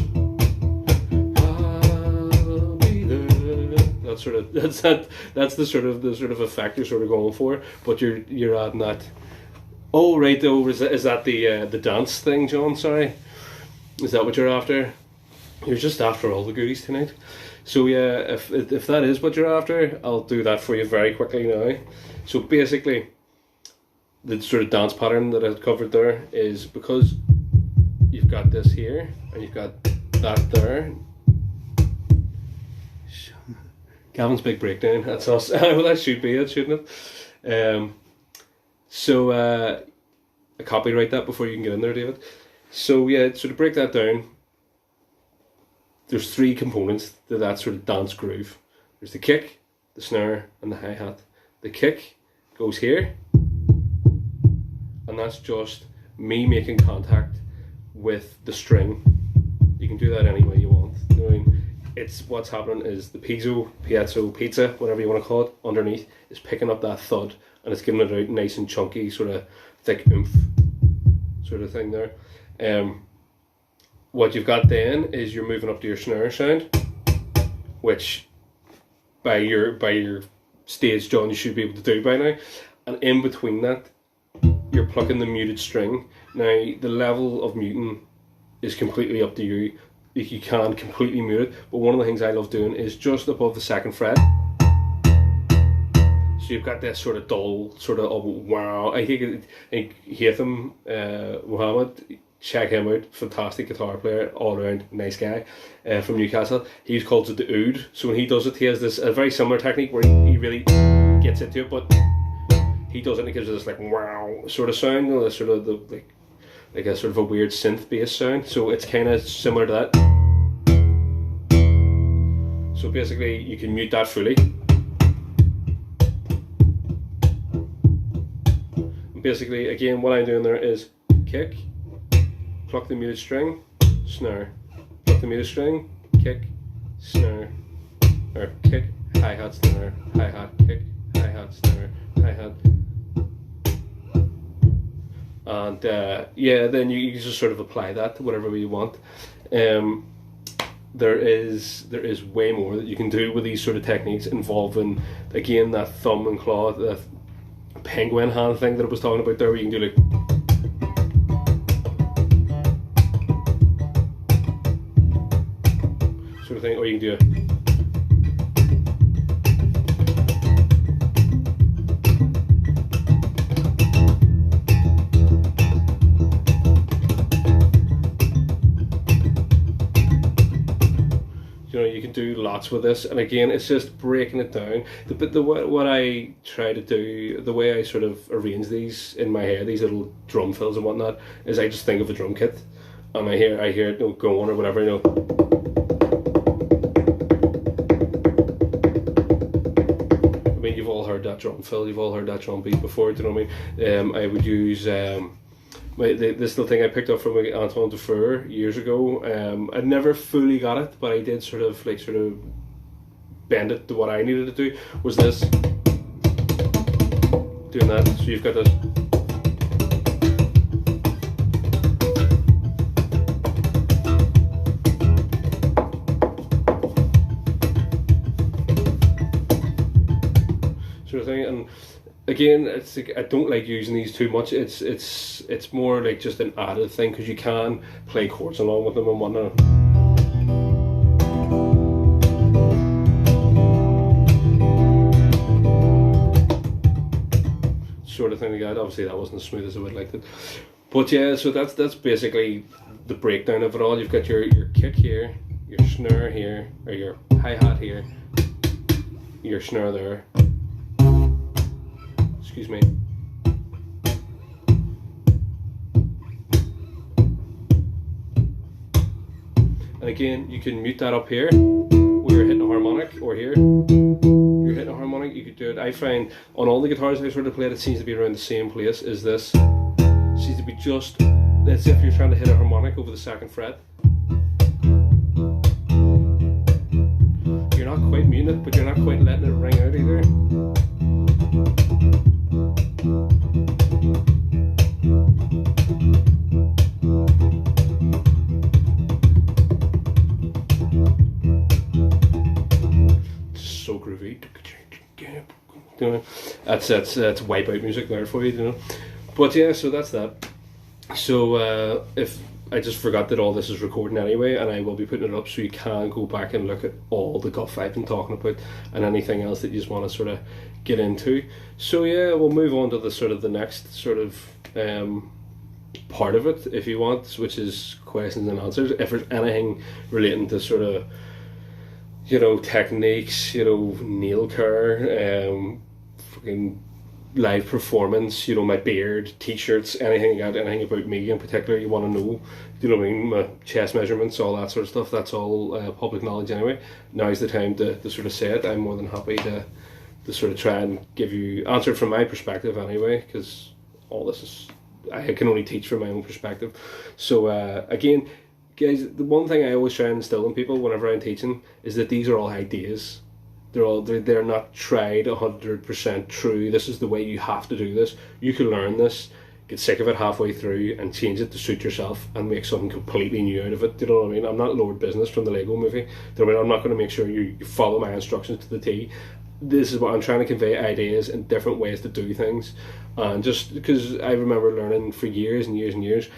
I'll be there. that's the sort of effect you're sort of going for, but you're adding that. Oh right, though, is that the dance thing, John? Sorry, is that what you're after? You're just after all the goodies tonight. So yeah, if that is what you're after, I'll do that for you very quickly now. So basically, the sort of dance pattern that I've covered there is because you've got this here and you've got that there. Gavin's big breakdown. That's us. Well, that should be it, shouldn't it? So I copyright that before you can get in there, David. So yeah, so to break that down, there's three components to that sort of dance groove. There's the kick, the snare, and the hi-hat. The kick goes here, and that's just me making contact with the string. You can do that any way you want. You know what I mean? It's what's happening is the pizza, whatever you want to call it, underneath is picking up that thud, and it's giving it out nice and chunky, sort of thick oomph sort of thing there. What you've got then is you're moving up to your snare sound, which by your stage, John, you should be able to do by now. And in between that, you're plucking the muted string. Now, the level of muting is completely up to you. You can completely mute it, but one of the things I love doing is just above the second fret. So you've got this sort of dull, sort of wow. I think Hatham Mohammed, check him out, fantastic guitar player, all around nice guy from Newcastle. He calls it the oud. So when he does it, he has this a very similar technique where he really gets into it, but he does it and it gives it this like wow sort of sound, you know, this sort of like a sort of a weird synth bass sound. So it's kind of similar to that. So basically you can mute that fully. And basically again what I'm doing there is kick, pluck the muted string, snare, pluck the muted string, kick, snare, or kick, hi-hat, snare, hi-hat, kick, hi-hat, snare, hi-hat. And yeah, then you just sort of apply that to whatever way you want. There is way more that you can do with these sort of techniques involving, again, that thumb and claw, the penguin hand thing that I was talking about there, where you can do like sort of thing, or you can do a you can do lots with this, and again it's just breaking it down. What I try to do, the way I sort of arrange these in my head, these little drum fills and whatnot, is I just think of a drum kit and I hear it, you know, go on or whatever, you know. I mean, you've all heard that drum fill, you've all heard that drum beat before, do you know what I mean? I would use this little thing I picked up from Antoine Dufour years ago. I never fully got it, but I did sort of bend it to what I needed to do. Was this doing that? So you've got this. Sort of thing, and again, it's like, I don't like using these too much. It's more like just an added thing because you can play chords along with them and whatnot. Sort of thing like that. Obviously, that wasn't as smooth as I would like it, but yeah. So that's basically the breakdown of it all. You've got your kick here, your snare here, or your hi-hat here, your snare there. Excuse me. And again, you can mute that up here where you're hitting a harmonic, or here you're hitting a harmonic. You could do it. I find on all the guitars I sort of played, it seems to be around the same place as this. It seems to be just, let's say if you're trying to hit a harmonic over the second fret, you're not quite muting it, but you're not quite letting it ring out either. So groovy. You know, that's wipeout music there for you, you know. But yeah, so that's that. So if I just forgot that all this is recording anyway, and I will be putting it up so you can go back and look at all the guff I've been talking about and anything else that you just want to sort of get into. So yeah, we'll move on to the next sort of part of it, if you want, which is questions and answers. If there's anything relating to sort of, you know, techniques, you know, nail care, fucking live performance, you know, my beard, t-shirts, anything about me in particular you want to know, you know what I mean, my chest measurements, all that sort of stuff, that's all public knowledge anyway. Now's the time to sort of say it. I'm more than happy to sort of try and give you answer from my perspective anyway, because all this is, I can only teach from my own perspective. So again, guys, the one thing I always try and instill in people whenever I'm teaching is that these are all ideas. They're not tried 100% true. This is the way you have to do this. You can learn this, get sick of it halfway through, and change it to suit yourself and make something completely new out of it. Do you know what I mean? I'm not Lord Business from the Lego movie. Do you know what I mean? I'm not going to make sure you follow my instructions to the T. This is what I'm trying to convey, ideas and different ways to do things. And just because I remember learning for years and years and years,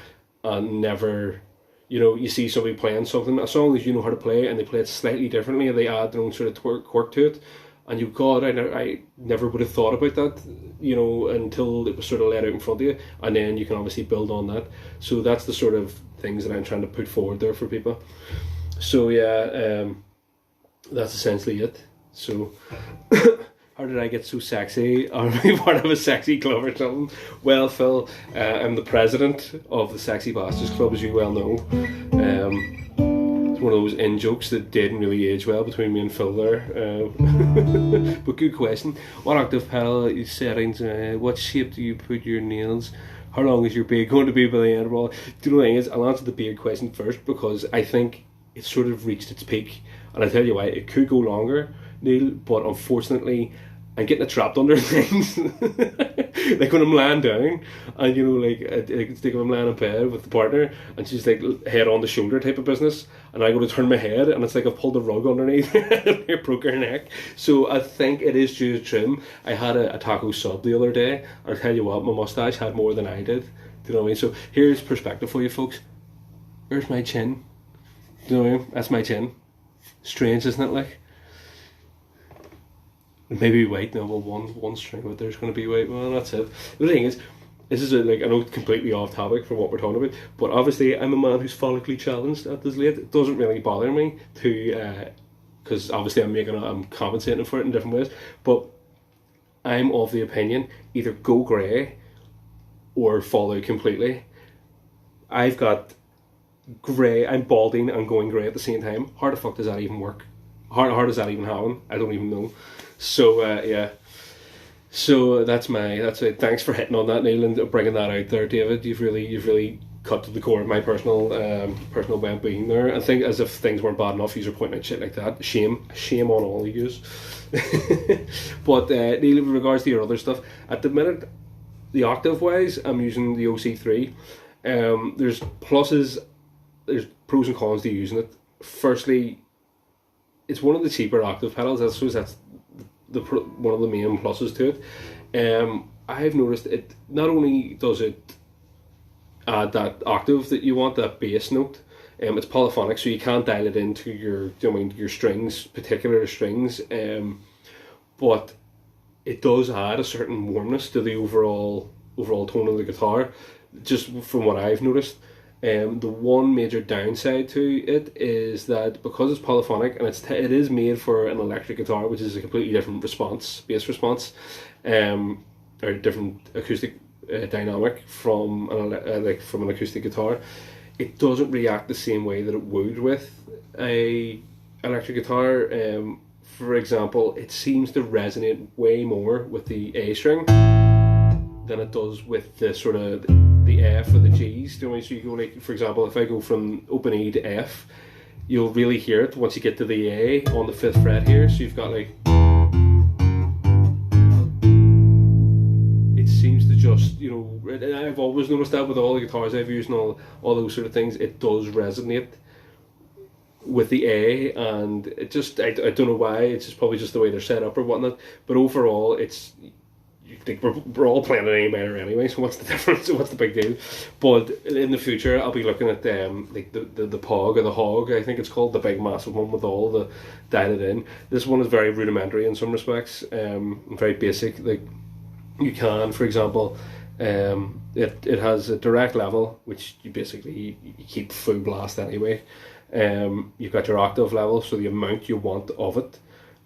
and never, you know, you see somebody playing something, as long as you know how to play and they play it slightly differently and they add their own sort of quirk to it, and you, God, I never would have thought about that, you know, until it was sort of laid out in front of you, and then you can obviously build on that. So that's the sort of things that I'm trying to put forward there for people. So yeah, that's essentially it. So how did I get so sexy? Are we part of a sexy club or something? Well, Phil, I'm the president of the Sexy Bastards Club, as you well know. It's one of those in-jokes that didn't really age well between me and Phil there. But good question. What octave pedal settings, what shape do you put your nails? How long is your beard going to be by the end of all? Do you know the thing is, I'll answer the beard question first, because I think it's sort of reached its peak. And I tell you why, it could go longer, Neil, but unfortunately I'm getting it trapped under things. Like when I'm lying down, and you know, like it's like I'm lying in bed with the partner and she's like head on the shoulder type of business, and I go to turn my head and it's like I've pulled the rug underneath and I broke her neck. So I think it is due to trim. I had a taco sub the other day, and I tell you what, my mustache had more than I did. Do you know what I mean? So here's perspective for you folks. There's my chin. Do you know what I mean? That's my chin. Strange, isn't it? Like, maybe white. No, well, one string, but there's going to be white. Well, that's it. The thing is, this is like, I know, completely off topic from what we're talking about, but obviously I'm a man who's follically challenged at this late. It doesn't really bother me to, because obviously I'm compensating for it in different ways. But I'm of the opinion, either go grey or fall out completely. I've got grey, I'm balding and going grey at the same time. How the fuck does that even work? How does that even happen? I don't even know. So yeah, so that's it. Thanks for hitting on that, Neil, and bringing that out there, David. You've really cut to the core of my personal well-being there. I think, as if things weren't bad enough, you're pointing out shit like that. Shame on all of yous. But Neil, in regards to your other stuff, at the minute, the octave wise, I'm using the OC3. There's pluses, there's pros and cons to using it. Firstly, it's one of the cheaper octave pedals. I suppose that's one of the main pluses to it. I've noticed it not only does it add that octave that you want, that bass note. It's polyphonic, so you can't dial it into your strings, particular strings. But it does add a certain warmness to the overall tone of the guitar, just from what I've noticed. The one major downside to it is that because it's polyphonic and it is made for an electric guitar, which is a completely different bass response, or different acoustic dynamic from an acoustic guitar. It doesn't react the same way that it would with a electric guitar. For example, it seems to resonate way more with the A string than it does with the sort of the F or the G's. So you go, like, for example, if I go from open E to F, you'll really hear it once you get to the A on the 5th fret here. So you've got like, it seems to just, and I've always noticed that with all the guitars I've used and all those sort of things, it does resonate with the A, and it just I don't know why. It's just probably just the way they're set up or whatnot. But overall, it's like we're all playing an A minor anyway. So what's the difference? What's the big deal? But in the future, I'll be looking at like the Pog or the Hog. I think it's called, the big massive one with all the dialed in. This one is very rudimentary in some respects. Very basic. Like you can, for example. It has a direct level, which you basically you keep full blast anyway. You've got your octave level, so the amount you want of it.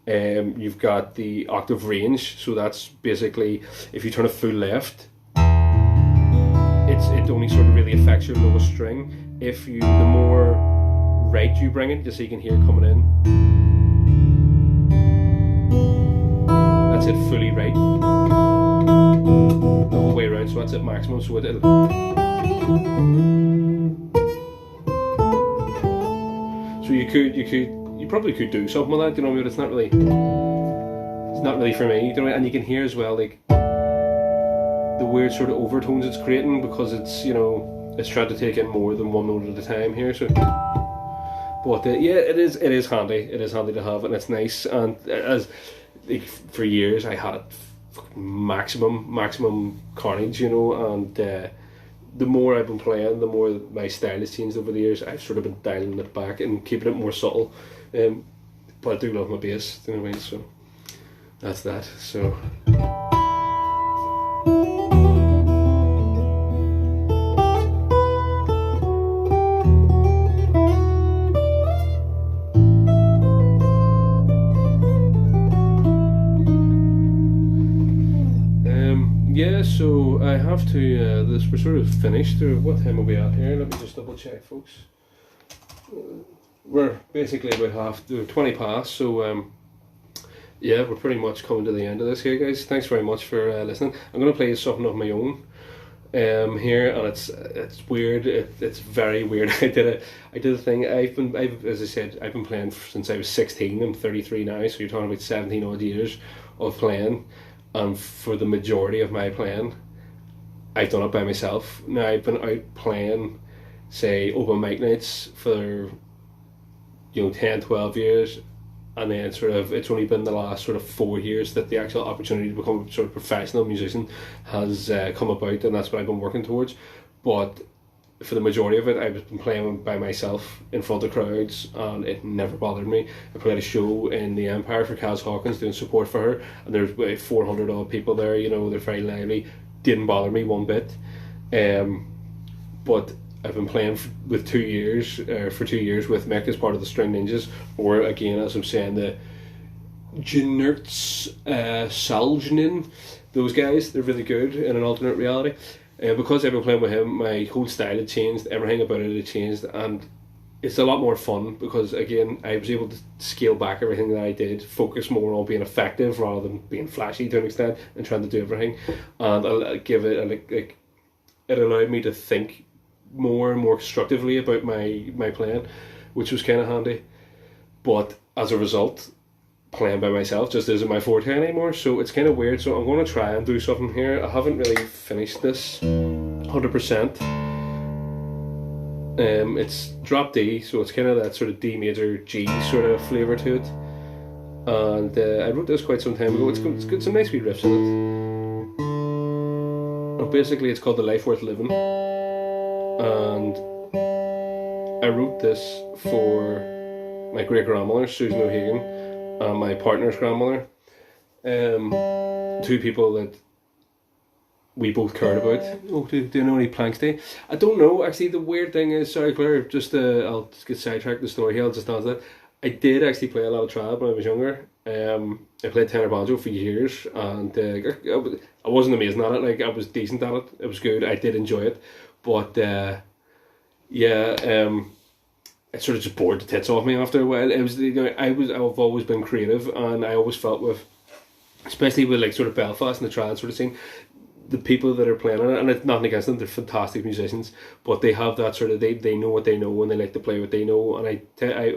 You've got the octave range, so that's basically if you turn it full left, it only sort of really affects your lowest string. If you, the more right you bring it, just so you can hear it coming in. That's it fully right. The whole way around, so that's at maximum. So you probably could do something with that, you know, but it's not really for me, you know. And you can hear as well, like the weird sort of overtones it's creating, because it's, you know, it's trying to take in more than one note at a time here. So, but yeah, it is handy. It is handy to have, and it's nice. And as like, for years, I had it maximum carnage, you know, and the more I've been playing, the more my style has changed over the years. I've sort of been dialing it back and keeping it more subtle, but I do love my bass, you know what I mean? So that's that. So yeah, so I have to, we're sort of finished. What time are we at here? Let me just double check, folks. We're basically about 20 past, so yeah, we're pretty much coming to the end of this here, guys. Thanks very much for listening. I'm going to play something of my own here, and it's weird. It's very weird. I did a thing. As I said, I've been playing since I was 16. I'm 33 now, so you're talking about 17 odd years of playing. And for the majority of my playing, I've done it by myself. Now, I've been out playing, say, open mic nights for, 10, 12 years, and then sort of it's only been the last sort of 4 years that the actual opportunity to become a sort of professional musician has come about, and that's what I've been working towards. But for the majority of it, I've been playing by myself in front of crowds, and it never bothered me. I played a show in the Empire for Kaz Hawkins doing support for her, and there's about 400 odd people there, they're very lively. Didn't bother me one bit. But I've been playing for 2 years with Minik as part of the String Ninjas, or again, as I'm saying, the Generts Saljnin. Those guys, they're really good in an alternate reality. Because I've been playing with him, my whole style had changed, everything about it had changed, and it's a lot more fun because, again, I was able to scale back everything that I did, focus more on being effective rather than being flashy to an extent and trying to do everything. And I'll give it, it allowed me to think more and more constructively about my playing, which was kind of handy. But as a result, playing by myself just isn't my forte anymore, so it's kind of weird. So I'm going to try and do something here. I haven't really finished this 100%. It's drop D, so it's kind of that sort of D major G sort of flavour to it, and I wrote this quite some time ago. It's got some nice wee riffs in it. And basically it's called The Life Worth Living, and I wrote this for my great grandmother Susan O'Hagan and my partner's grandmother, two people that we both cared about. Oh, do you know any planks day? I don't know, actually. The weird thing is, sorry Claire, I'll just get sidetracked the story here, I'll just answer that. I did actually play a lot of trad when I was younger. I played tenor banjo for years, and I wasn't amazing at it, I was decent at it, it was good, I did enjoy it, but it sort of just bored the tits off me after a while. It was, I've always been creative, and I always felt with, especially with sort of Belfast and the trad sort of scene, the people that are playing on it, and it's nothing against them, they're fantastic musicians, but they have that sort of, they know what they know and they like to play what they know. And I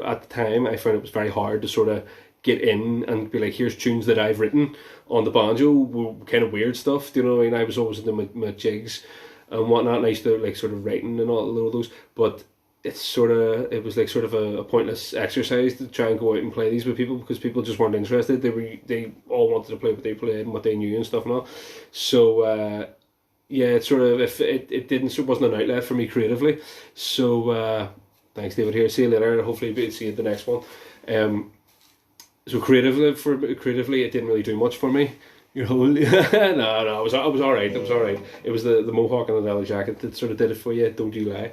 at the time I found it was very hard to sort of get in and be like, here's tunes that I've written on the banjo, kind of weird stuff, do you know what I mean? I was always into my jigs and whatnot, and I used to sort of writing and all of those, but it was like sort of a pointless exercise to try and go out and play these with people, because people just weren't interested. They all wanted to play what they played and what they knew and stuff and all. So yeah, it sort of, if it wasn't an outlet for me creatively. So thanks, David. Here, see you later. Hopefully, we'll see you at the next one. So creatively, it didn't really do much for me. No, I was all right. It was all right. It was the mohawk and the leather jacket that sort of did it for you. Don't you lie.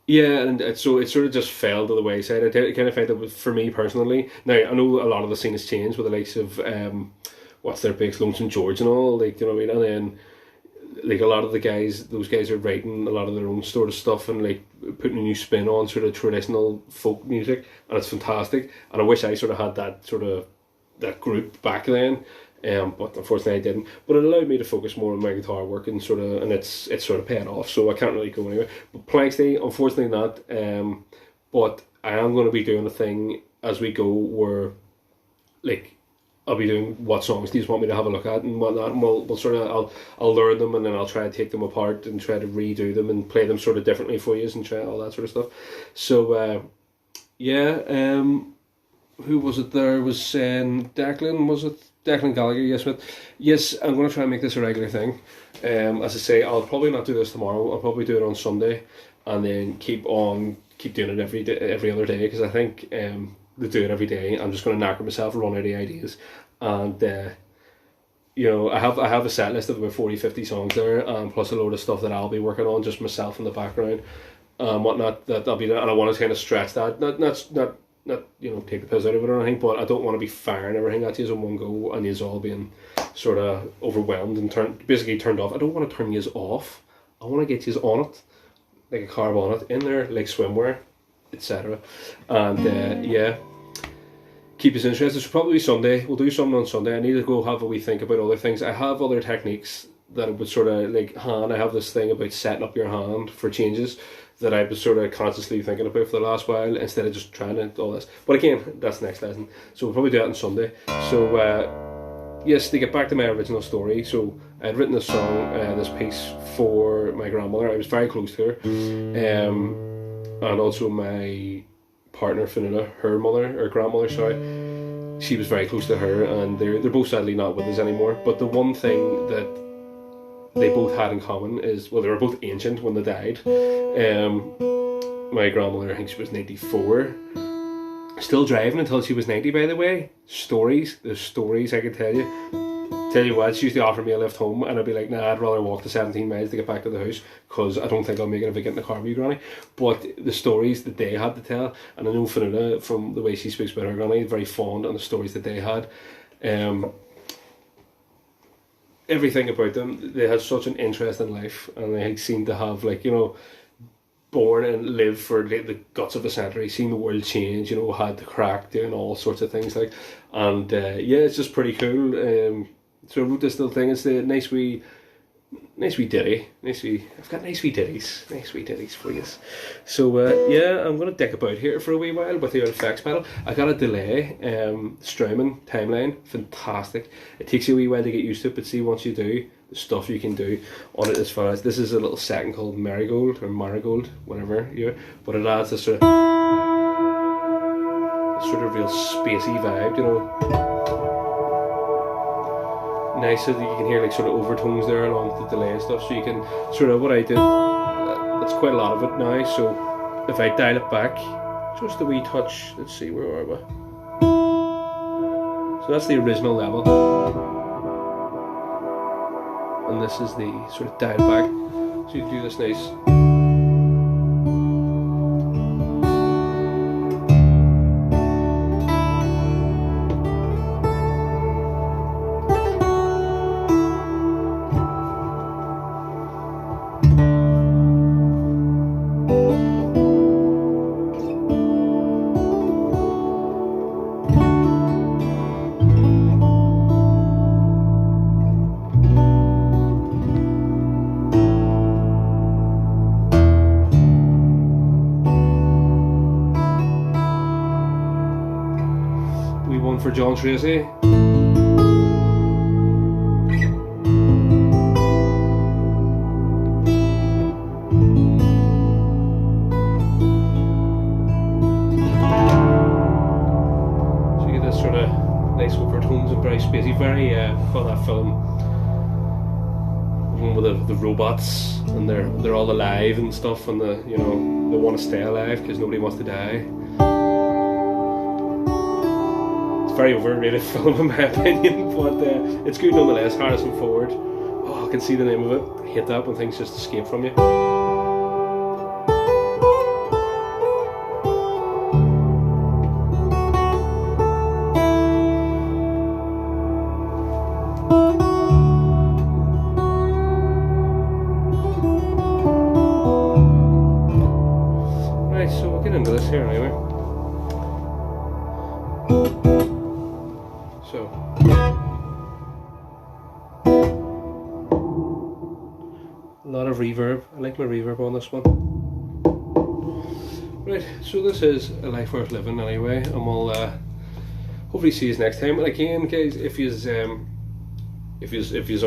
Yeah, and so it sort of just fell to the wayside. I kind of felt that was, for me personally. Now I know a lot of the scene has changed with the likes of what's their big Lonesome George and all, like, you know what I mean. And then like a lot of those guys are writing a lot of their own sort of stuff and like putting a new spin on sort of traditional folk music, and it's fantastic. And I wish I sort of had that group back then. But unfortunately I didn't. But it allowed me to focus more on my guitar work and it's sort of paying off. So I can't really go anywhere. But Planks Day, unfortunately not. But I am going to be doing a thing as we go where, like, I'll be doing what songs do you want me to have a look at and whatnot, and we'll sort of I'll learn them, and then I'll try to take them apart and try to redo them and play them sort of differently for you and try all that sort of stuff. So yeah. Who was it there? Was Declan, was it? Declan Gallagher, yes, but yes, I'm going to try and make this a regular thing. As I say, I'll probably not do this tomorrow. I'll probably do it on Sunday, and then keep doing it every other day, because I think to do it every day, I'm just going to knacker myself and run out of ideas. And you know, I have a set list of about 40-50 songs there, plus a load of stuff that I'll be working on just myself in the background, whatnot, that I'll be doing, and I want to kind of stretch that, not you know, take the piss out of it or anything, but I don't want to be firing everything at you in one go and you all being sort of overwhelmed and turned off. I don't want to turn you off. I want to get you on it, like a carb on it, in there, like swimwear, etc. And yeah, keep us interested. So probably Sunday, we'll do something on Sunday. I need to go have a wee think about other things. I have other techniques that I would sort of like hand. I have this thing about setting up your hand for changes that I was sort of consciously thinking about for the last while, instead of just trying to all this. But again, that's the next lesson. So we'll probably do that on Sunday. So yes, to get back to my original story. So I had written this song, this piece for my grandmother. I was very close to her, and also my partner Finuna, her grandmother, sorry. She was very close to her, and they're both sadly not with us anymore. But the one thing that they both had in common is, well, they were both ancient when they died. My grandmother, I think she was 94, still driving until she was 90, by the way. There's stories I could tell you what, she used to offer me a lift home, and I'd be like, nah, I'd rather walk the 17 miles to get back to the house, because I don't think I'll make it if I get in the car with you, Granny. But the stories that they had to tell, and I know Finuna, from the way she speaks about her Granny, very fond on the stories that they had. Everything about them, they had such an interest in life, and they seemed to have, like, you know, born and lived for the guts of a century, seen the world change, you know, had the crack, doing all sorts of things, like, and yeah, it's just pretty cool. So I wrote this little thing. It's a nice wee ditty. I've got nice wee ditties for you. So yeah, I'm gonna dick about here for a wee while with the old effects pedal. I got a delay, strumming timeline, fantastic. It takes you a wee while to get used to it, but see, once you do, the stuff you can do on it as far as, this is a little second called Marigold, whatever, yeah. But it adds this sort of real spacey vibe, you know. Nice so that you can hear like sort of overtones there along with the delay and stuff, so you can sort of, what I did, that's quite a lot of it now, so if I dial it back just a wee touch, let's see, where are we? So that's the original level, and this is the sort of dial back, so you can do this nice. For John Tracy. nice overtones and very spacey, very call that film, one with the robots and they're all alive and stuff, and they want to stay alive because nobody wants to die. It's a very overrated film in my opinion, but it's good nonetheless. Harrison Ford. Oh, I can see the name of it. I hate that when things just escape from you. Right, so we'll get into this here anyway. So, a lot of reverb. I like my reverb on this one. Right, so this is A Life Worth Living anyway, and we'll hopefully see you next time. And again, guys, if you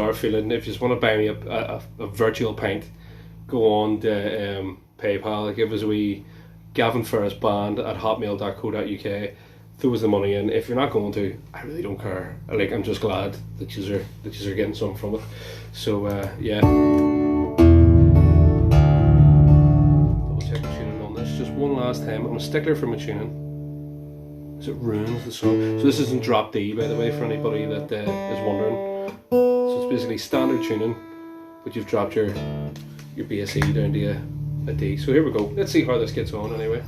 are feeling, if you want to buy me a virtual pint, go on to PayPal, give us a wee Gavin Band at hotmail.co.uk. Throw us the money in. If you're not going to, I really don't care. I'm just glad that you're getting something from it. So yeah. Double check the tuning on this. Just one last time. I'm a stickler for my tuning, because it ruins the song. So this isn't drop D, by the way, for anybody that is wondering. So it's basically standard tuning, but you've dropped your bass E down to a D. So here we go. Let's see how this gets on anyway.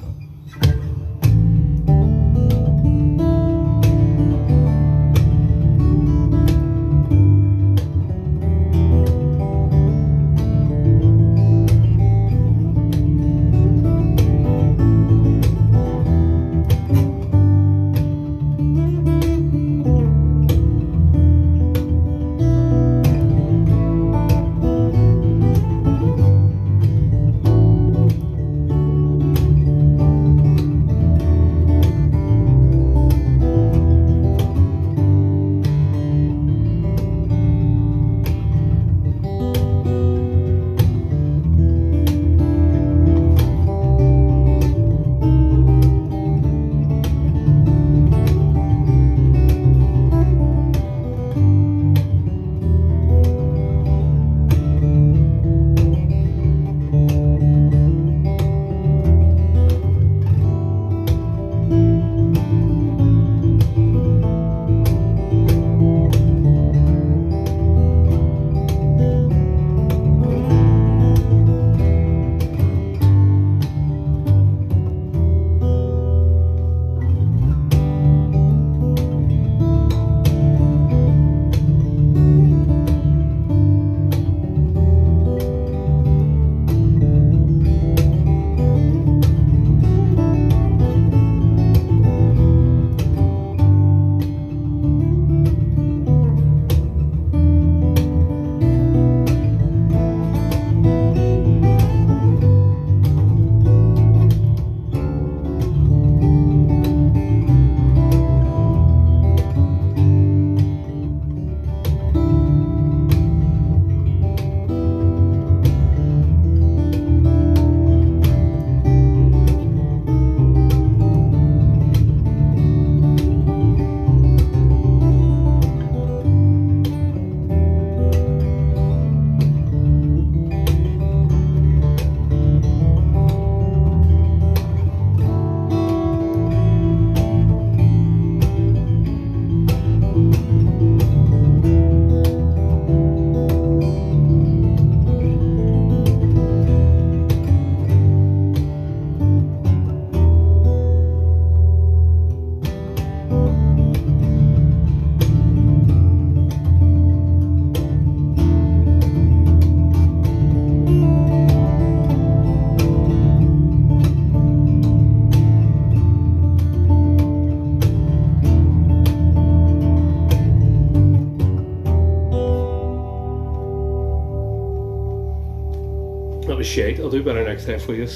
That was shite. I'll do better next time for you.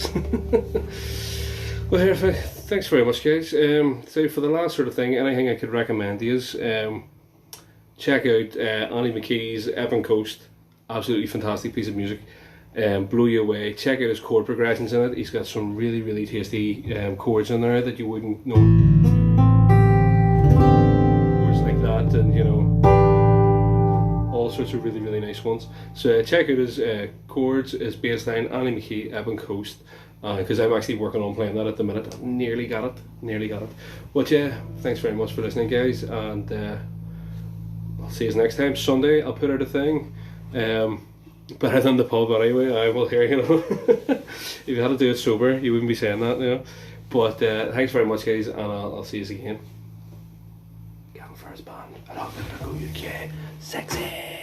Well, here, thanks very much, guys. So for the last sort of thing, anything I could recommend to you is check out Andy McKee's Evan Coast. Absolutely fantastic piece of music. Blow you away. Check out his chord progressions in it. He's got some really, really tasty chords in there that you wouldn't know. Chords like you know, all sorts of really, really nice ones. So check out his chords, his bass line, Annie McKee, Ebb and Coast, because I'm actually working on playing that at the minute. I've nearly got it. But yeah, thanks very much for listening, guys, and I'll see you next time. Sunday I'll put out a thing. Better than the pub, but anyway, I will hear, you know. If you had to do it sober, you wouldn't be saying that, you know. But thanks very much, guys, and I'll see you again. Gavin for his band. I love it. Go UK. Sexy.